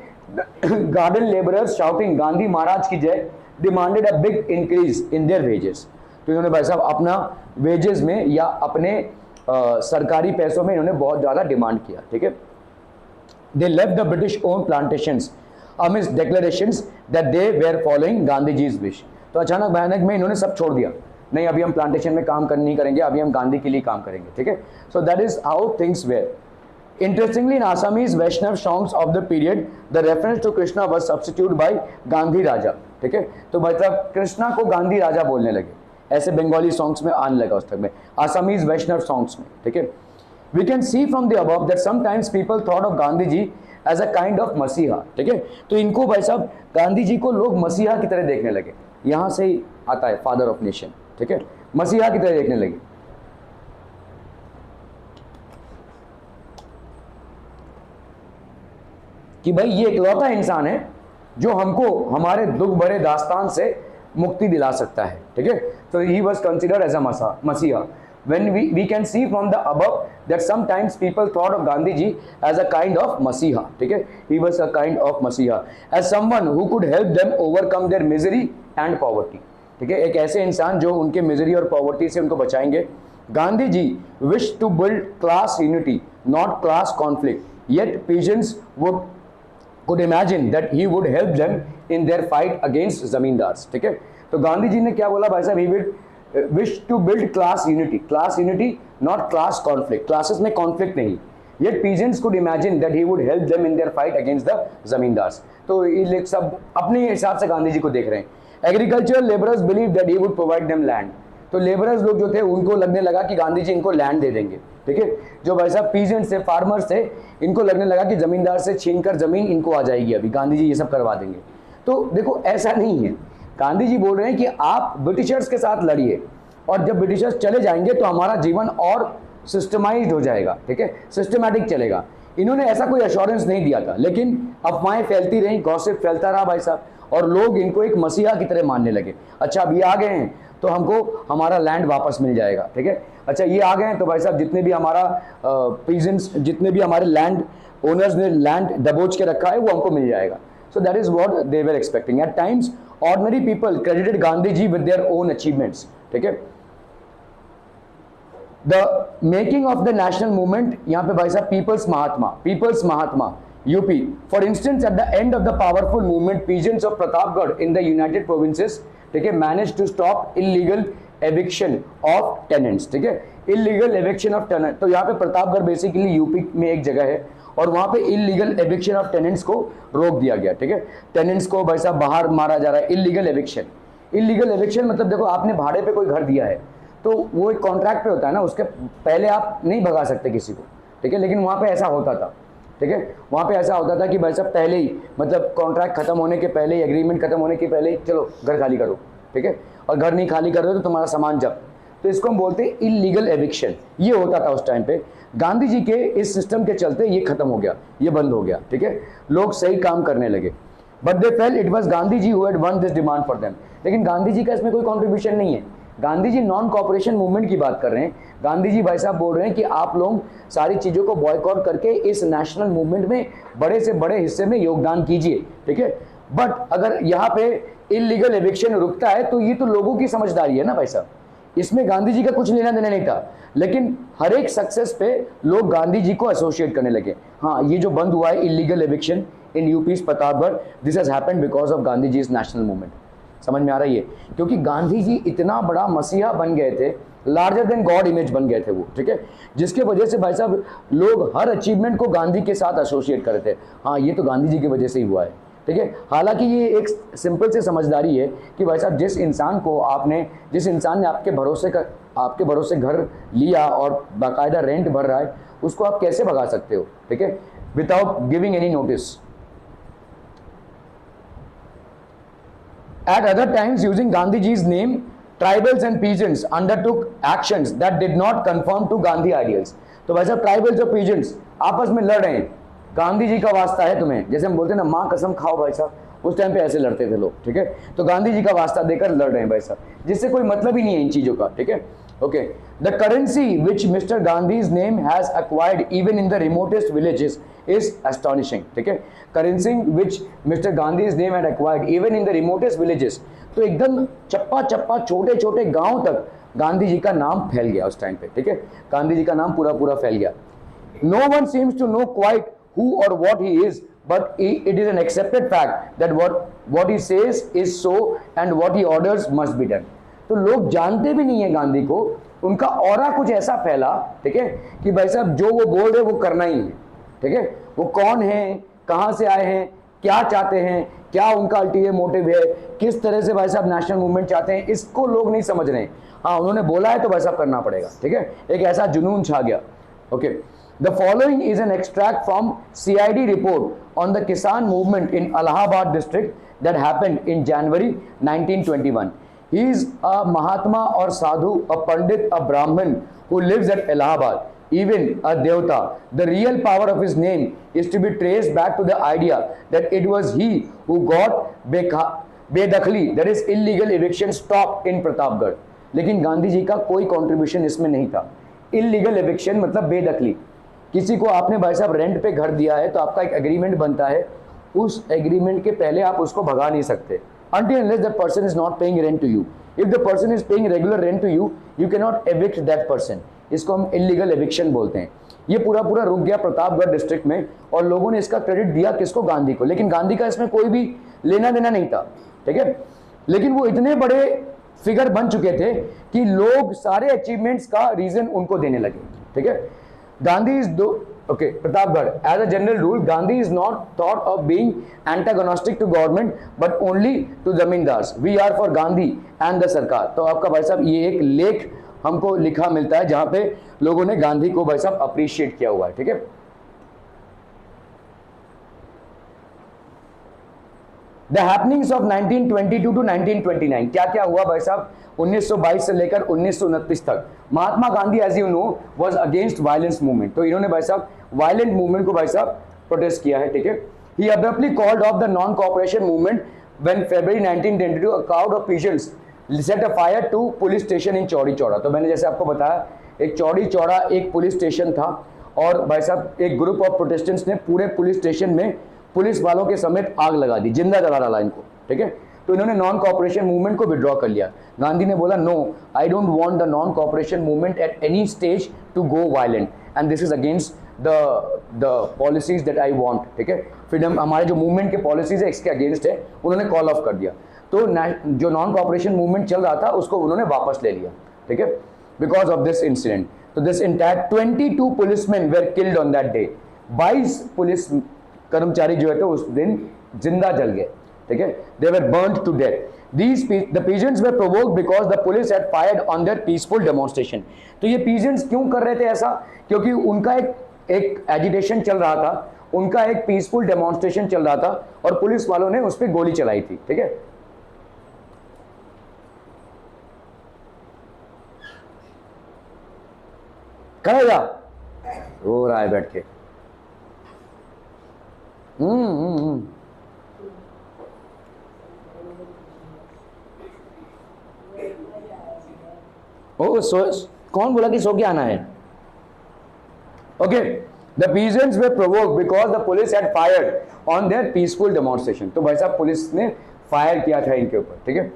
गार्डन लेबरर्स शाउटिंग गांधी महाराज की जय demanded a big increase in their wages. तो इन्होंने भाई साहब अपना वेजेस में या अपने सरकारी पैसों में इन्होंने बहुत ज़्यादा डिमांड किया, ठीक है। They left the British own plantations amidst declarations that they were following गांधीजी's wish। तो अचानक भयानक में इन्होंने सब छोड़ दिया, नहीं अभी हम प्लांटेशन में काम नहीं करेंगे, अभी हम गांधी के लिए काम करेंगे, ठीक है। So that is how things were. Interestingly, in Assamese Vaishnav songs of the period, the reference to Krishna was substituted by Gandhi Raja, ठीक है। तो मतलब कृष्णा को गांधी राजा बोलने लगे, ऐसे बंगाली सॉन्ग्स में आने लगा उस तक में, आसामीज वैष्णव सॉन्ग्स में, ठीक है। We can see from the above that sometimes people thought of Gandhi ji as a kind of मसीहा, ठीक है। तो इनको भाई साहब गांधी जी को लोग मसीहा की तरह देखने लगे, यहां से ही आता है फादर ऑफ नेशन, ठीक है, मसीहा की तरह देखने लगे। कि भाई ये इकलौता इंसान है जो हमको हमारे दुख भरे दास्तान से मुक्ति दिला सकता है, ठीक है। तो he was considered as a मसीहा। When we can see from the above that sometimes people thought of Gandhi ji as a kind of Masiha, ठीक है, he was a kind of Masiha, as someone who could help them overcome their misery and poverty, ठीक है, एक ऐसे इंसान जो उनके मिजरी और पॉवर्टी से उनको बचाएंगे। Gandhi ji wish to build class unity, not class conflict, yet peasants could imagine that he would help them in their fight against zamindars, ठीक है। तो गांधी जी ने क्या बोला भाई साहब, he would wish to build class unity not class conflict, classes में conflict नहीं, yet peasants could imagine that he would help them in their fight against the zamindars। तो ये लोग सब अपने हिसाब से गांधी जी को देख रहे हैं। Agricultural labourers believe that he would provide them land. तो लेबरर्स लोग जो थे उनको लगने लगा कि गांधी जी इनको लैंड दे देंगे, ठीक है। जो भाई साहब पीजेंट्स थे, फार्मर्स थे, इनको लगने लगा कि जमींदार से छीनकर जमीन इनको आ जाएगी, अभी गांधी जी ये सब करवा देंगे। तो देखो ऐसा नहीं है, गांधी जी बोल रहे हैं कि आप ब्रिटिशर्स के साथ लड़िए और जब ब्रिटिशर्स चले जाएंगे तो हमारा जीवन और सिस्टमाइज्ड हो जाएगा, ठीक है, सिस्टमैटिक चलेगा। इन्होंने ऐसा कोई एश्योरेंस नहीं दिया था, लेकिन अफवाहें फैलती रहीं, गॉसिप फैलता रहा भाई साहब, और लोग इनको एक मसीहा की तरह मानने लगे। अच्छा अब ये आ गए हैं तो हमको हमारा लैंड वापस मिल जाएगा, ठीक है। अच्छा ये आ गए हैं तो भाई साहब जितने भी हमारा पीजेंट्स, जितने भी हमारे लैंड ओनर्स ने लैंड दबोच के रखा है वो हमको मिल जाएगा। So that is what they were expecting. At times, ordinary people credited Gandhi ji with their own achievements. ठीक है? The making of the national movement, यहाँ पे भाई साहब People's Mahatma, UP. For instance, at the end of the powerful movement, peasants of Pratapgarh in the United Provinces, ठीक है, managed to stop illegal eviction of tenants. ठीक है? Illegal eviction of tenants. तो यहाँ पे प्रतापगढ़ बेसिकली यूपी में एक जगह है और वहाँ पे इलीगल एविक्शन ऑफ टेनेंट्स को रोक दिया गया, ठीक है। टेनेंट्स को भाई साहब बाहर मारा जा रहा है, इलीगल एविक्शन मतलब देखो आपने भाड़े पे कोई घर दिया है तो वो एक कॉन्ट्रैक्ट पे होता है ना, उसके पहले आप नहीं भगा सकते किसी को, ठीक है, लेकिन वहाँ पे ऐसा होता था, ठीक है, वहाँ पे ऐसा होता था कि भाई साहब पहले ही मतलब कॉन्ट्रैक्ट खत्म होने के पहले ही, एग्रीमेंट खत्म होने के पहले ही चलो घर खाली करो, ठीक है, और घर नहीं खाली कर रहे तो तुम्हारा सामान जब्त। तो इसको हम बोलते हैं इलीगल एविक्शन, ये होता था उस टाइम पे। गांधी जी के इस सिस्टम के चलते ये खत्म हो गया, ये बंद हो गया, ठीक है, लोग सही काम करने लगे। But they felt it was Gandhi ji who had won this demand for them. लेकिन गांधी जी का इसमें कोई कॉन्ट्रीब्यूशन नहीं है। Gandhi ji non cooperation movement की बात कर रहे हैं। गांधी जी भाई साहब बोल रहे हैं कि आप लोग सारी चीज़ों को बॉयकॉट करके इस नेशनल मूवमेंट में बड़े से बड़े हिस्से में योगदान कीजिए, ठीक है। बट अगर यहाँ पे इलीगल एविक्शन रुकता है तो ये तो लोगों की समझदारी है ना भाई साहब, इसमें गांधी जी का कुछ लेना देना नहीं था। लेकिन हर एक सक्सेस पे लोग गांधी जी को एसोसिएट करने लगे। हाँ, ये जो बंद हुआ है illegal eviction in UP Pratapgarh, this has happened because of Gandhi ji national movement. समझ में आ रही है? क्योंकि गांधी जी इतना बड़ा मसीहा बन गए थे, लार्जर देन गॉड इमेज बन गए थे वो, ठीक है, जिसके वजह से भाई साहब लोग हर अचीवमेंट को गांधी के साथ एसोसिएट कर रहे थे। हाँ, ये तो गांधी जी की वजह से ही हुआ है, ठीक है। हालांकि ये एक सिंपल से समझदारी है कि भाई साहब जिस इंसान ने आपके भरोसे घर लिया और बाकायदा रेंट भर रहा है, उसको आप कैसे भगा सकते हो, ठीक है, without giving any notice. At other times, using Gandhiji's name, tribals and peasants undertook actions that did not conform to Gandhi ideals. तो भाई साहब ट्राइबल्स और पीजेंट्स आपस में लड़ रहे हैं, गांधी जी का वास्ता है तुम्हें, जैसे हम बोलते हैं ना माँ कसम खाओ भाई साहब, उस टाइम पे ऐसे लड़ते थे लोग, ठीक है। तो गांधी जी का वास्ता देकर लड़ रहे हैं भाई साहब, जिससे कोई मतलब ही नहीं है इन चीज़ों का, ठीक है। Okay, the currency which Mr. Gandhi's name has acquired even in the remotest villages is astonishing. ठीक है, currency which Mr. Gandhi's name had acquired even in the remotest villages, तो एकदम चप्पा चप्पा छोटे छोटे गांव तक गांधी जी का नाम फैल गया उस टाइम पे. ठीक है, गांधी जी का नाम पूरा पूरा फैल गया. No one seems to know quite who or what he is, but it is an accepted fact that what he says is so and what he orders must be done. तो लोग जानते भी नहीं है गांधी को, उनका ऑरा कुछ ऐसा फैला, ठीक है, कि भाई साहब जो वो बोल रहे वो करना ही है. ठीक है, वो कौन है, कहाँ से आए हैं, क्या चाहते हैं, क्या उनका अल्टीमेट मोटिव है, किस तरह से भाई साहब नेशनल मूवमेंट चाहते हैं, इसको लोग नहीं समझ रहे हैं. हाँ, उन्होंने बोला है तो भाई साहब करना पड़ेगा. ठीक है, एक ऐसा जुनून छा गया. Okay, the following is an extract from CID report on the Kisan movement in Allahabad district that happened in January 1921. He is a Mahatma or Sadhu, a Pandit, a Brahmin who lives at Allahabad, even a Devta. The real power of his name is to be traced back to the idea that it was he who got बेदखली, that is illegal eviction, stopped in Pratapgarh. लेकिन गांधी जी का कोई कंट्रीब्यूशन इसमें नहीं था. इलीगल एविक्शन मतलब बेदखली. किसी को आपने भाई साहब रेंट पे घर दिया है तो आपका एक एग्रीमेंट बनता है, उस एग्रीमेंट के पहले आप उसको भगा नहीं सकते until unless that person is not paying rent to you. If the person is paying regular rent to you, you cannot evict that person. इसको हम इलीगल एविक्शन बोलते हैं. ये पूरा पूरा रुक गया प्रतापगढ़ डिस्ट्रिक्ट में और लोगों ने इसका क्रेडिट दिया किसको, गांधी को. लेकिन गांधी का इसमें कोई भी लेना देना नहीं था. ठीक है, लेकिन वो इतने बड़े फिगर बन चुके थे कि लोग सारे अचीवमेंट्स का रीजन उनको देने लगे. ठीक है, Gandhi is Pratapgarh. As a general rule, Gandhi is not thought of being antagonistic to government, but only to zamindars. We are for Gandhi and the सरकार. तो आपका भाई साहब ये एक लेख हमको लिखा मिलता है जहां पे लोगों ने गांधी को भाई साहब अप्रिशिएट किया हुआ है. ठीक है, द हैपनिंग्स ऑफ 1922 टू 1929. क्या क्या हुआ भाई साहब 1922 से लेकर 1929 तक. Mahatma Gandhi as you know was against violence movement. तो इन्होंने भाई साहब वायलेंट मूवमेंट को भाई साहब प्रोटेस्ट किया है. ठीक है, he abruptly called off the non cooperation movement when February 1922 a crowd of peasants set a fire to police station इन चौड़ी चौड़ा. तो मैंने जैसे आपको बताया एक चौड़ी चौड़ा एक पुलिस स्टेशन था और भाई साहब एक ग्रुप ऑफ प्रोटेस्टेंट्स ने पूरे पुलिस स्टेशन में पुलिस वालों के समेत आग लगा दी, जिंदा जला डाला इनको. ठीक है, तो इन्होंने नॉन कोऑपरेशन मूवमेंट को विड्रॉ कर लिया. गांधी ने बोला no, I don't want the non cooperation movement at any stage to go violent and this is against the policies that I want. ठीक है, फ्रीडम हमारे जो मूवमेंट के पॉलिसीज है इसके अगेंस्ट है, उन्होंने कॉल ऑफ कर दिया. तो जो नॉन कोऑपरेशन मूवमेंट चल रहा था उसको उन्होंने वापस ले लिया. ठीक है, बिकॉज ऑफ दिस इंसिडेंट. तो this entire 22 policeman where killed on that day. 22 police कर्मचारी जो है तो उस दिन जिंदा जल गए. ठीक है, they were burnt to death. The peasants were provoked because the police had fired on their peaceful demonstration. तो ये peasants क्यों कर रहे थे ऐसा, क्योंकि उनका एक एजिटेशन चल रहा था, उनका एक पीसफुल डेमोन्स्ट्रेशन चल रहा था और पुलिस वालों ने उस पर गोली चलाई थी. ठीक है, करेगा रो रहा है बैठ के. कौन बोला कि सो के आना है. Okay, the peasants way provoked because the police had fired on their peaceful demonstration. तो भाई साहब पुलिस ने फायर किया था इनके ऊपर. ठीक है,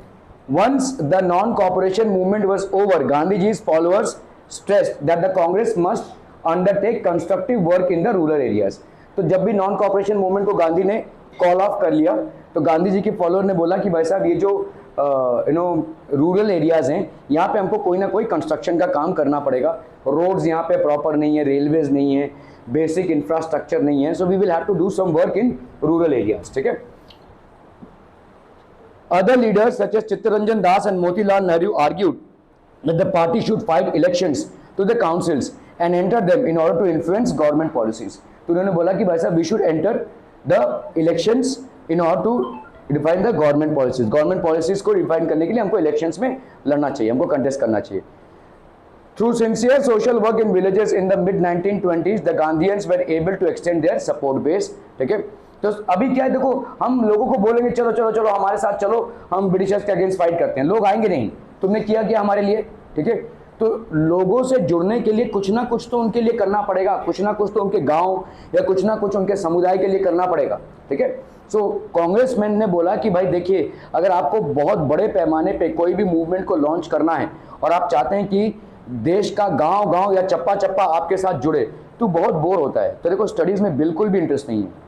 once the non cooperation movement was over, Gandhi ji's followers stressed that the Congress must undertake constructive work in the rural areas. तो जब भी नॉन कोऑपरेशन मूवमेंट को गांधी ने कॉल ऑफ कर लिया तो गांधी जी के फॉलोअर ने बोला कि भाई साहब ये जो रूरल एरियाज हैं यहाँ पे हमको कोई ना कोई कंस्ट्रक्शन का काम करना पड़ेगा. रोड्स यहाँ पे प्रॉपर नहीं है, रेलवेज नहीं है, बेसिक इंफ्रास्ट्रक्चर नहीं है, so we will have to do some work in rural areas. ठीक है, other leaders such as Chittaranjan Das and Motilal Nehru argued that the party should fight elections to the councils and enter them in order to influence government policies. तो उन्होंने बोला कि भाई साहब we should enter the elections in order to define the government policies. Government policies को define करने के लिए हमको elections में लड़ना चाहिए, हमको contest करना चाहिए. Through sincere social work in villages in the mid 1920s, the Gandhians were able to extend their support base. ठीक है, तो अभी क्या है देखो, हम लोगों को बोलेंगे चलो चलो चलो हमारे साथ चलो, हम ब्रिटिशर्स के अगेंस्ट फाइट करते हैं, लोग आएंगे नहीं. तुमने किया क्या हमारे लिए. ठीक है, तो लोगों से जुड़ने के लिए कुछ ना कुछ तो उनके लिए करना पड़ेगा, कुछ ना कुछ तो उनके गांव या कुछ ना कुछ उनके समुदाय के लिए करना पड़ेगा, ठीक है। सो कांग्रेसमैन ने बोला कि भाई देखिए, अगर आपको बहुत बड़े पैमाने पे कोई भी मूवमेंट को लॉन्च करना है और आप चाहते हैं कि देश का गांव गांव या चप्पा चप्पा आपके साथ जुड़े, तो बहुत बोर होता है, तेरे को स्टडीज में बिल्कुल भी इंटरेस्ट नहीं है।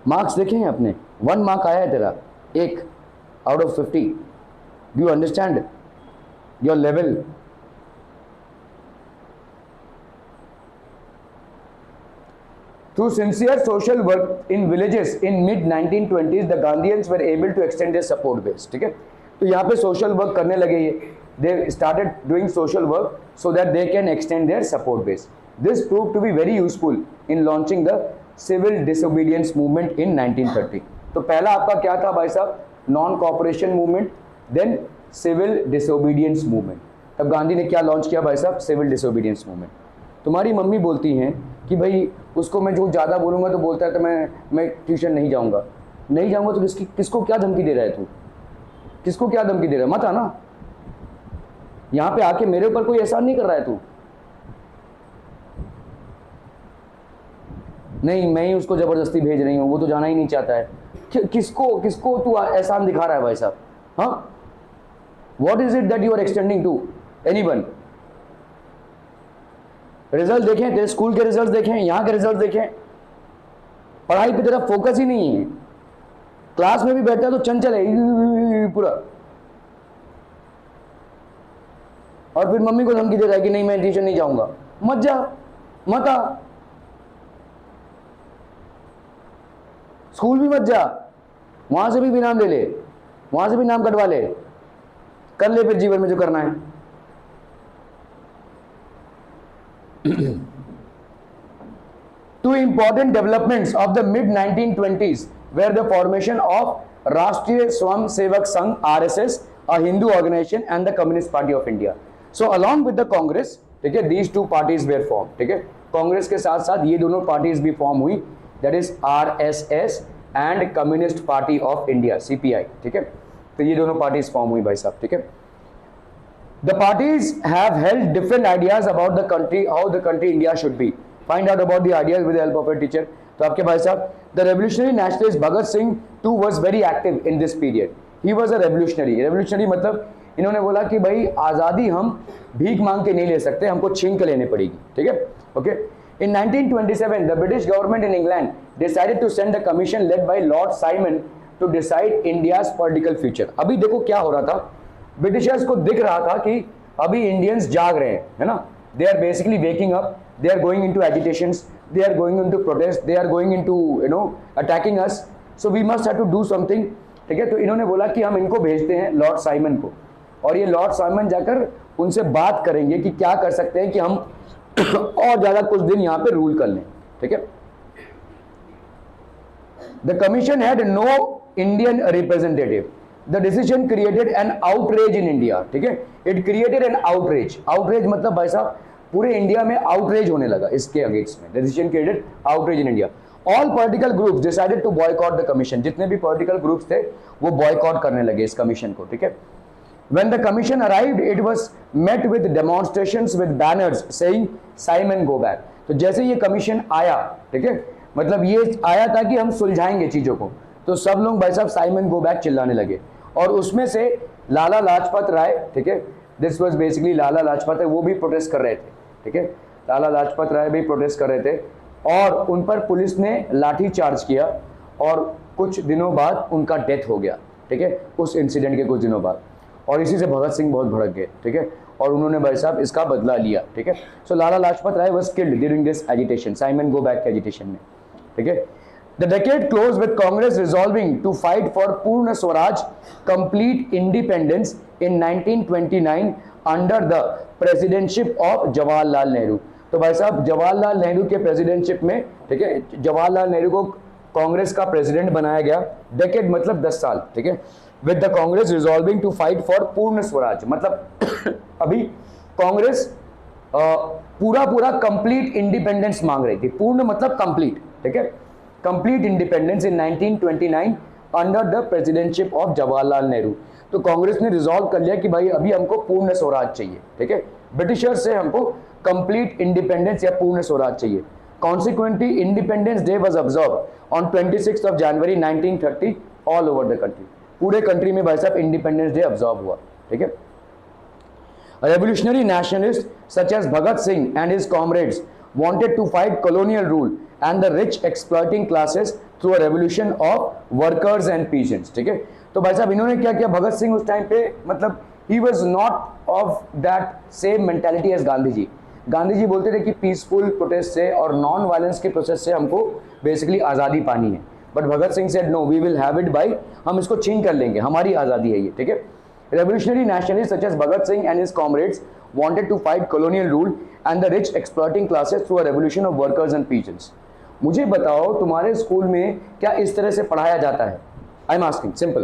मार्क्स देखे हैं अपने, 1 मार्क आया है तेरा, 1 out of 50। Do you understand your level? Through sincere social work in villages in mid 1920s, the Gandhians were able to extend their support base, ठीक है। तो यहाँ पे सोशल वर्क करने लगे ये, they started doing social work so that they can extend their support base. This proved to be very useful in launching the civil disobedience movement in 1930. तो पहला आपका क्या था भाई साहब? Non cooperation movement, then civil disobedience movement. तब गांधी ने क्या लॉन्च किया भाई साहब? Civil disobedience movement. तुम्हारी मम्मी बोलती हैं कि भाई उसको मैं जो ज़्यादा बोलूँगा तो बोलता है तो मैं ट्यूशन नहीं जाऊँगा। नहीं जाऊँगा तो किसको क्या धमकी दे रहा है तू? किसको क्या धमकी दे रहा है? मत आना यहाँ पे, आके मेरे ऊपर कोई एहसान नहीं कर रहा है तू। नहीं, मैं ही उसको ज़बरदस्ती भेज रही हूँ, वो तो जाना ही नहीं चाहता है। किसको तू एहसान दिखा रहा है भाई साहब? हाँ, what is it that you are extending to anyone? Result देखें, तेरे स्कूल के रिजल्ट देखें, यहाँ के रिजल्ट देखें, पढ़ाई पे तेरा फोकस ही नहीं है। क्लास में भी बैठता है तो चंचल है पूरा, और फिर मम्मी को धमकी दे रहा है कि नहीं मैं ट्यूशन नहीं जाऊंगा। मत जा, मत आ, स्कूल भी मत जा, वहां से भी नाम ले ले, वहां से भी नाम कटवा ले, कर ले फिर जीवन में जो करना है। Two important developments of the mid 1920s were the formation of Rashtriya Swayamsevak Sangh (RSS), a Hindu organization, and the Communist Party of India. So along with the Congress, ठीक है, these two parties were formed, ठीक है। कांग्रेस के साथ साथ ये दोनों पार्टीज भी फॉर्म हुई, that is RSS and Communist Party of India (CPI), ठीक है। तो ये दोनों पार्टीज फॉर्म हुई भाई साहब, ठीक है। The parties have held different ideas about the country, how the country India should be. Find out about the ideas with the help of a teacher. तो आपके भाई साहब, the revolutionary nationalist Bhagat Singh too was very active in this period. He was a revolutionary. Revolutionary मतलब इन्होंने बोला कि भाई आज़ादी हम भीख मांग के नहीं ले सकते, हमको छीन के लेने पड़ेगी, ठीक है, okay. In 1927, the British government in England decided to send a commission led by Lord Simon to decide India's political future. अभी देखो क्या हो रहा था, ब्रिटिशर्स को दिख रहा था कि अभी इंडियंस जाग रहे हैं, है ना। They are basically waking up, they are going into agitations, they are going into protest, they are going into attacking us, so we must have to do something, ठीक है। तो इन्होंने बोला कि हम इनको भेजते हैं लॉर्ड साइमन को, और ये लॉर्ड साइमन जाकर उनसे बात करेंगे कि क्या कर सकते हैं कि हम और ज़्यादा कुछ दिन यहाँ पे रूल कर लें, ठीक है। The commission had no Indian representative. The decision created an outrage in India, ठीक है। It created an outrage. Outrage मतलब भाई साहब पूरे इंडिया में outrage होने लगा इसके अगेंस्ट में। The decision created outrage in India. All political groups decided to boycott the commission. जितने भी political groups थे वो boycott करने लगे इस commission को, ठीक है। When the commission arrived, it was met with demonstrations with banners saying Simon go back. तो जैसे ये commission आया, ठीक है, मतलब ये आया था कि हम सुलझाएंगे चीजों को, तो सब लोग भाई साहब साइमन गो बैक चिल्लाने लगे, और उसमें से लाला लाजपत राय, ठीक है, दिस वाज बेसिकली लाला लाजपत राय, वो भी प्रोटेस्ट कर रहे थे, ठीक है। लाला लाजपत राय भी प्रोटेस्ट कर रहे थे, और उन पर पुलिस ने लाठी चार्ज किया, और कुछ दिनों बाद उनका डेथ हो गया, ठीक है, उस इंसिडेंट के कुछ दिनों बाद। और इसी से भगत सिंह बहुत भड़क गए, ठीक है, और उन्होंने भाई साहब इसका बदला लिया, ठीक है। So Lala Lajpat Rai was killed during this agitation, Simon go back के एजिटेशन में, ठीक है। The decade closed with Congress resolving to fight for Purna Swaraj, complete independence in 1929 under the presidency of Jawaharlal Nehru. तो भाई साहब जवाहरलाल नेहरू के प्रेसिडेंटशिप में, ठीक है, जवाहरलाल नेहरू को कांग्रेस का प्रेसिडेंट बनाया गया। डेकेड मतलब 10 साल, ठीक है। With the Congress resolving to fight for Purna Swaraj, मतलब अभी कांग्रेस पूरा कंप्लीट इंडिपेंडेंस मांग रही थी। पूर्ण मतलब कंप्लीट, ठीक है, complete independence in 1929 under the presidentship of Jawaharlal Nehru. तो कांग्रेस ने रिजॉल्व कर लिया कि भाई अभी हमको पूर्ण स्वराज चाहिए, ठीक है, ब्रिटिशर्स से हमको कंप्लीट इंडिपेंडेंस या पूर्ण स्वराज चाहिए। Consequently independence day was observe on 26 of January 1930 all over the country. पूरे कंट्री में भाई साहब इंडिपेंडेंस डे ऑब्जर्व हुआ, ठीक है। Revolutionary nationalists such as Bhagat Singh and his comrades wanted to fight colonial rule and the rich exploiting classes through a revolution of workers and peasants, ठीक है। तो भाई साहब इन्होंने क्या किया, भगत सिंह उस टाइम पे मतलब he was not of that same mentality as Gandhi ji. Gandhi ji बोलते थे कि पीसफुल प्रोटेस्ट से और नॉन वायलेंस के प्रोसेस से हमको बेसिकली आज़ादी पानी है, but Bhagat Singh said no, we will have it by, हम इसको छीन कर लेंगे, हमारी आज़ादी है ये, ठीक है। Revolutionary nationalists such as Bhagat Singh and his comrades wanted to fight colonial rule and the rich exploiting classes through a revolution of workers and peasants. मुझे बताओ तुम्हारे स्कूल में क्या इस तरह से पढ़ाया जाता है? आई एम आस्किंग सिंपल,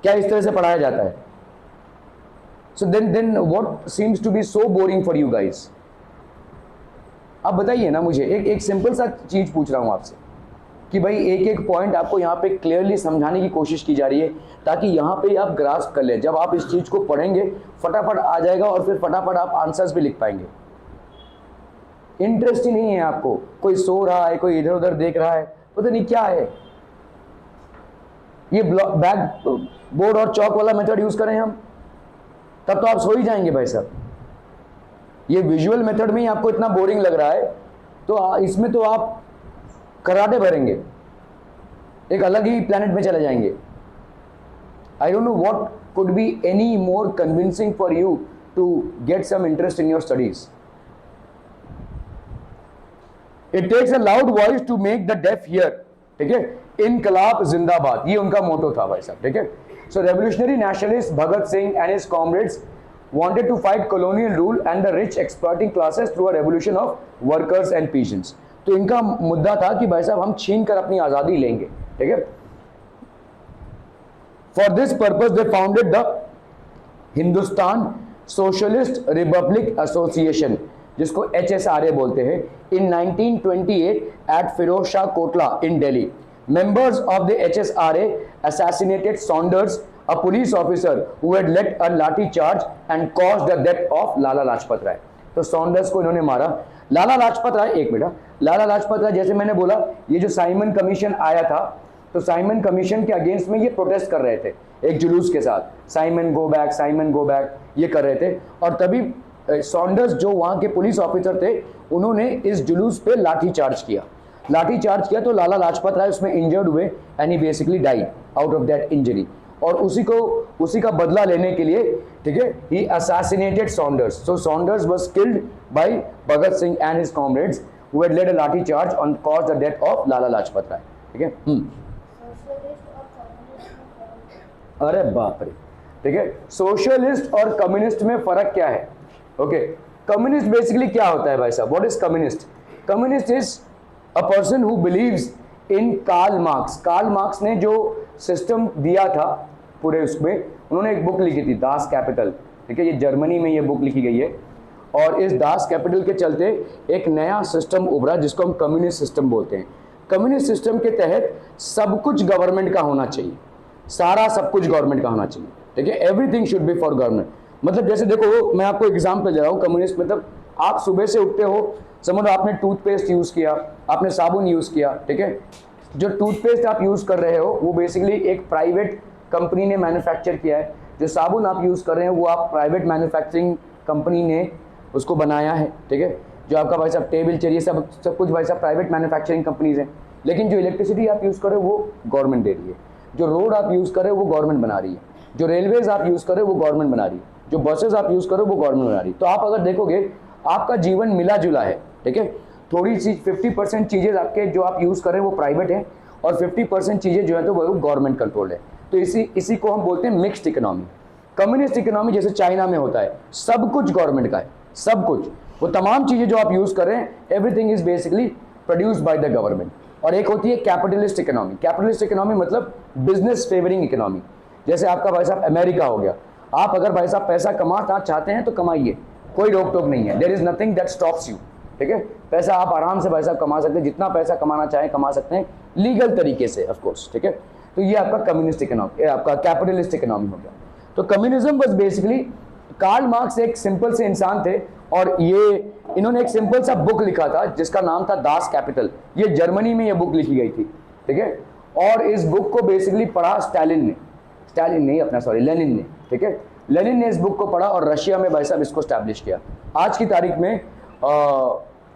क्या इस तरह से पढ़ाया जाता है? So then what seems to be so boring for you guys? आप बताइए ना मुझे, एक सिंपल सा चीज पूछ रहा हूं आपसे कि भाई एक एक पॉइंट आपको यहाँ पे क्लियरली समझाने की कोशिश की जा रही है ताकि यहाँ पे आप ग्रास्प कर ले। जब आप इस चीज को पढ़ेंगे फटाफट आ जाएगा और फिर फटाफट आप आंसर्स भी लिख पाएंगे। इंटरेस्ट ही नहीं है आपको, कोई सो रहा है, कोई इधर उधर देख रहा है, पता नहीं क्या है। ये बैक बोर्ड और चौक वाला मेथड यूज करें हम, तब तो आप सो ही जाएंगे भाई साहब। ये विजुअल मेथड में ही आपको इतना बोरिंग लग रहा है तो इसमें तो आप कराटे भरेंगे, एक अलग ही प्लेनेट में चले जाएंगे। I don't know what could be any more convincing for you to get some interest in your studies. It takes a loud voice to make the deaf hear, ठीक है। इनकलाब जिंदाबाद, ये उनका मोटो था भाई साहब, ठीक है। So revolutionary nationalist Bhagat Singh and his comrades wanted to fight colonial rule and the rich exploiting classes through a revolution of workers and peasants। तो इनका मुद्दा था कि भाई साहब हम छीन कर अपनी आजादी लेंगे, ठीक है। For this purpose they founded the Hindustan Socialist Republic Association, जिसको HSRA बोलते हैं, in 1928 at Firoz Shah Kotla in Delhi. Members of the HSRA assassinated Saunders, a police officer who had led a लाठी charge and caused the death of लाला लाजपत राय। तो सॉन्डर्स को इन्होंने मारा। लाला लाजपत राय, एक मिनट, लाला लाजपत राय जैसे मैंने बोला ये जो साइमन कमीशन आया था, तो साइमन कमीशन के अगेंस्ट में ये प्रोटेस्ट कर रहे थे एक जुलूस के साथ, Simon go back, Simon go back ये कर रहे थे। और तभी सॉन्डर्स जो वहाँ के पुलिस ऑफिसर थे उन्होंने इस जुलूस पे लाठी चार्ज किया। लाठी चार्ज किया तो लाला लाजपत राय उसमें इंजर्ड हुए and he basically died out of that injury. और उसी का बदला लेने के लिए, ठीक है, he assassinated Saunders. So Saunders was killed by Bhagat Singh and his comrades who had led a lathi charge on cause the death of Lala Lajpat Rai, ठीक है। अरे बाप रे, ठीक है। सोशलिस्ट और कम्युनिस्ट में फर्क क्या है? ओके, कम्युनिस्ट बेसिकली क्या होता है भाई साहब? What is communist? Communist is a person who believes in Karl Marx. Karl Marx ने जो सिस्टम दिया था पूरे उसमें, उन्होंने एक बुक लिखी थी दास कैपिटल, ठीक है, ये जर्मनी में ये बुक लिखी गई है। और इस दास कैपिटल के चलते एक नया सिस्टम उभरा जिसको हम कम्युनिस्ट सिस्टम बोलते हैं। कम्युनिस्ट सिस्टम के तहत सब कुछ गवर्नमेंट का होना चाहिए, सारा सब कुछ गवर्नमेंट का होना चाहिए, ठीक है। Everything should be for government. मतलब जैसे देखो, मैं आपको एग्जाम्पल दे रहा हूँ। कम्युनिस्ट मतलब आप सुबह से उठते हो, समझो आपने टूथपेस्ट यूज़ किया, आपने साबुन यूज़ किया, ठीक है। जो टूथपेस्ट आप यूज़ कर रहे हो वो बेसिकली एक प्राइवेट कंपनी ने मैन्युफैक्चर किया है। जो साबुन आप यूज़ कर रहे हैं वो आप प्राइवेट मैन्युफैक्चरिंग कंपनी ने उसको बनाया है, ठीक है। जो आपका भाई साहब टेबल चेयर, सब कुछ भाई साहब प्राइवेट मैन्युफैक्चरिंग कंपनीज हैं। लेकिन जो इलेक्ट्रिसिटी आप यूज़ कर रहे हो वो गवर्नमेंट दे रही है। जो रोड आप यूज़ कर रहे हो वो गवर्नमेंट बना रही है। जो रेलवेज आप यूज़ कर रहे हो वो गवर्नमेंट बना रही है। जो बसेज आप यूज़ करो वो गवर्नमेंट बना रही है। तो आप अगर देखोगे आपका जीवन मिला जुला है, ठीक है। थोड़ी सी 50% चीज़ें आपके जो आप यूज़ कर रहे हैं वो प्राइवेट है और 50% चीज़ें जो है तो वो गवर्नमेंट कंट्रोल है। तो इसी को हम बोलते हैं मिक्स्ड इकोनॉमी। कम्युनिस्ट इकोनॉमी जैसे चाइना में होता है, सब कुछ गवर्नमेंट का है, सब कुछ, वो तमाम चीज़ें जो आप यूज़ कर रहे हैं everything is basically produced by the government. और एक होती है कैपिटलिस्ट इकोनॉमी। कैपिटलिस्ट इकोनॉमी मतलब बिजनेस फेवरिंग इकोनॉमी। जैसे आपका भाई साहब अमेरिका हो गया, आप अगर भाई साहब पैसा कमाना चाहते हैं तो कमाइए, कोई रोक टोक नहीं है, there is nothing that stops you, ठीक है। पैसा आप आराम से भाई साहब कमा सकते हैं, जितना पैसा कमाना चाहें कमा सकते हैं, लीगल तरीके से ऑफ कोर्स, ठीक है। तो ये आपका कम्युनिस्ट इकोनॉमी, आपका कैपिटलिस्ट इकोनॉमी हो गया। तो communism was basically, Karl Marx एक सिंपल से इंसान थे और ये इन्होंने एक सिंपल सा बुक लिखा था जिसका नाम था दास कैपिटल। ये जर्मनी में ये बुक लिखी गई थी, ठीक है। और इस बुक को बेसिकली पढ़ा स्टालिन नहीं अपना सॉरी लेनिन ने, ठीक है। लेनिन ने इस बुक को पढ़ा और रशिया में भाई साहब इसको स्टैब्लिश किया। आज की तारीख में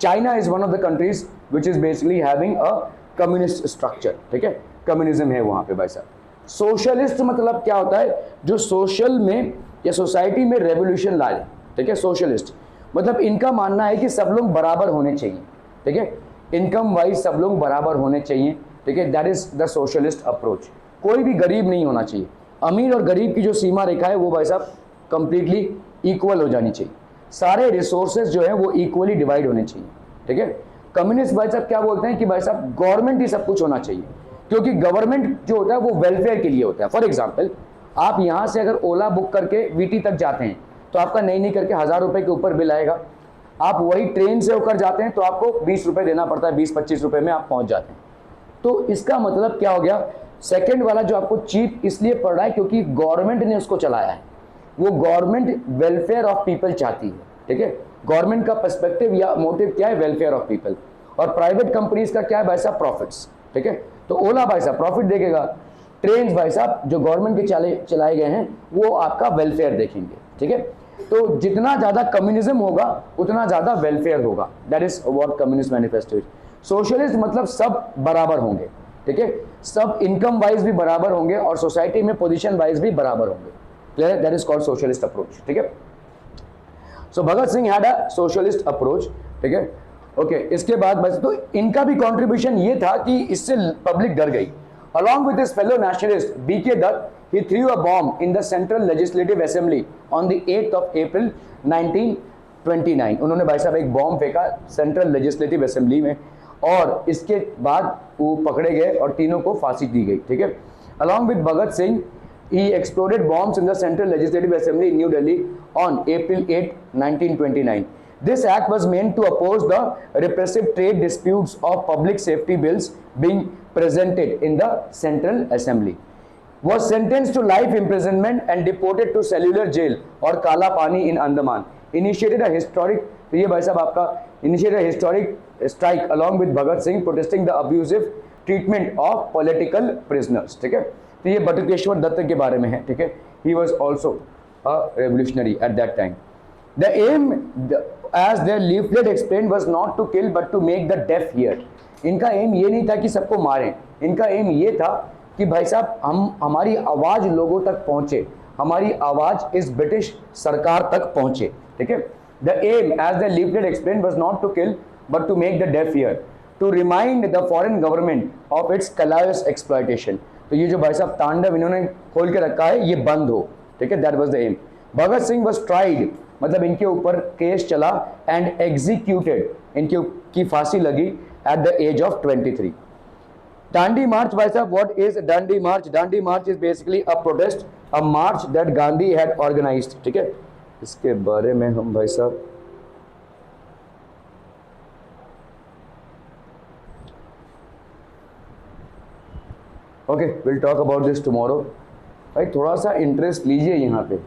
China is one of the countries which is basically having a communist structure, ठीक है। कम्युनिज्म है वहां पे भाई साहब। सोशलिस्ट मतलब क्या होता है, जो सोशल में या सोसाइटी में रेवोल्यूशन लाए, ठीक है। सोशलिस्ट मतलब इनका मानना है कि सब लोग बराबर होने चाहिए, ठीक है। इनकम वाइज सब लोग बराबर होने चाहिए, ठीक है। That is the socialist approach. कोई भी गरीब नहीं होना चाहिए। अमीर और गरीब की जो सीमा रेखा है वो भाई साहब कंप्लीटली इक्वल हो जानी चाहिए। सारे रिसोर्सेज जो है वो इक्वली डिवाइड होने चाहिए, ठीक है। कम्युनिस्ट भाई साहब क्या बोलते हैं कि भाई साहब गवर्नमेंट ही सब कुछ होना चाहिए, क्योंकि गवर्नमेंट जो होता है वो वेलफेयर के लिए होता है। फॉर एग्जाम्पल, आप यहाँ से अगर ओला बुक करके वीटी तक जाते हैं तो आपका नहीं करके 1000 रुपये के ऊपर बिल आएगा। आप वही ट्रेन से होकर जाते हैं तो आपको 20 रुपये देना पड़ता है, 20-25 रुपये में आप पहुँच जाते हैं। तो इसका मतलब क्या हो गया, सेकंड वाला जो आपको चीप इसलिए पड़ रहा है क्योंकि गवर्नमेंट ने उसको चलाया है। वो गवर्नमेंट वेलफेयर ऑफ पीपल चाहती है, ठीक है। गवर्नमेंट का पर्सपेक्टिव या मोटिव क्या है, वेलफेयर ऑफ पीपल। और प्राइवेट कंपनीज का क्या है भाई साहब, प्रॉफिट्स, ठीक है। तो ओला भाई साहब प्रॉफिट देखेगा, ट्रेन भाई साहब जो गवर्नमेंट के चलाए गए हैं वो आपका वेलफेयर देखेंगे, ठीक है। तो जितना ज्यादा कम्युनिज्म होगा उतना ज्यादा वेलफेयर होगा। That is what communist manifesto is. Socialist मतलब सब बराबर होंगे, ठीक है। सब इनकम वाइज भी बराबर होंगे और सोसाइटी में पोजीशन वाइज भी बराबर होंगे। Clear? That is called socialist approach, ठीक है। So Bhagat Singh had a socialist approach, ठीक है। ओके, इसके बाद बस तो इनका भी कंट्रीब्यूशन ये था कि इससे पब्लिक डर गई। Along with his fellow nationalist B.K. Dutt, he threw a bomb in the Central Legislative Assembly on the 8th of April 1929. उन्होंने भाई साहब एक बॉम्ब फेंका सेंट्रल लेजिस्लेटिव असेंबली में और इसके बाद वो पकड़े गए और तीनों को फांसी दी गई, ठीक है। Along with Bhagat Singh, he exploded bombs in the Central Legislative Assembly in New Delhi on April 8, 1929. This act was meant to oppose the repressive trade disputes of public safety bills being presented in the Central Assembly. Was sentenced to life imprisonment and deported to cellular jail or Kala Pani in Andaman. Initiated a historic, तो ये भाई साहब आपका initiated a historic strike along with Bhagat Singh protesting the abusive treatment of political prisoners, ठीक है। तो ये बटुकेश्वर दत्त के बारे में है, ठीक है। He was also a revolutionary at that time. The aim, as their leaflet explained, was not to kill but to make the deaf hear. इनका एम ये नहीं था कि सबको मारें, इनका एम ये था कि भाई साहब हमारी आवाज़ लोगों तक पहुँचे, हमारी आवाज़ इस ब्रिटिश सरकार तक पहुँचे, ठीक है। The aim, as the leaflet explained, was not to kill but to make the deaf hear, to remind the foreign government of its callous exploitation. तो ये जो भाई साहब तांडव इन्होंने खोल के रखा है ये बंद हो, ठीक है। That was the aim. Bhagat Singh was tried, मतलब इनके ऊपर केस चला एंड एग्जीक्यूटेड, की फांसी लगी at the age of 23। Dandi march भाई साहब, what is Dandi march? Dandi march is basically a protest, a march that Gandhi had organised, ठीक है। इसके बारे में हम भाई साहब okay will talk about this tomorrow. भाई थोड़ा सा इंटरेस्ट लीजिए यहाँ पे।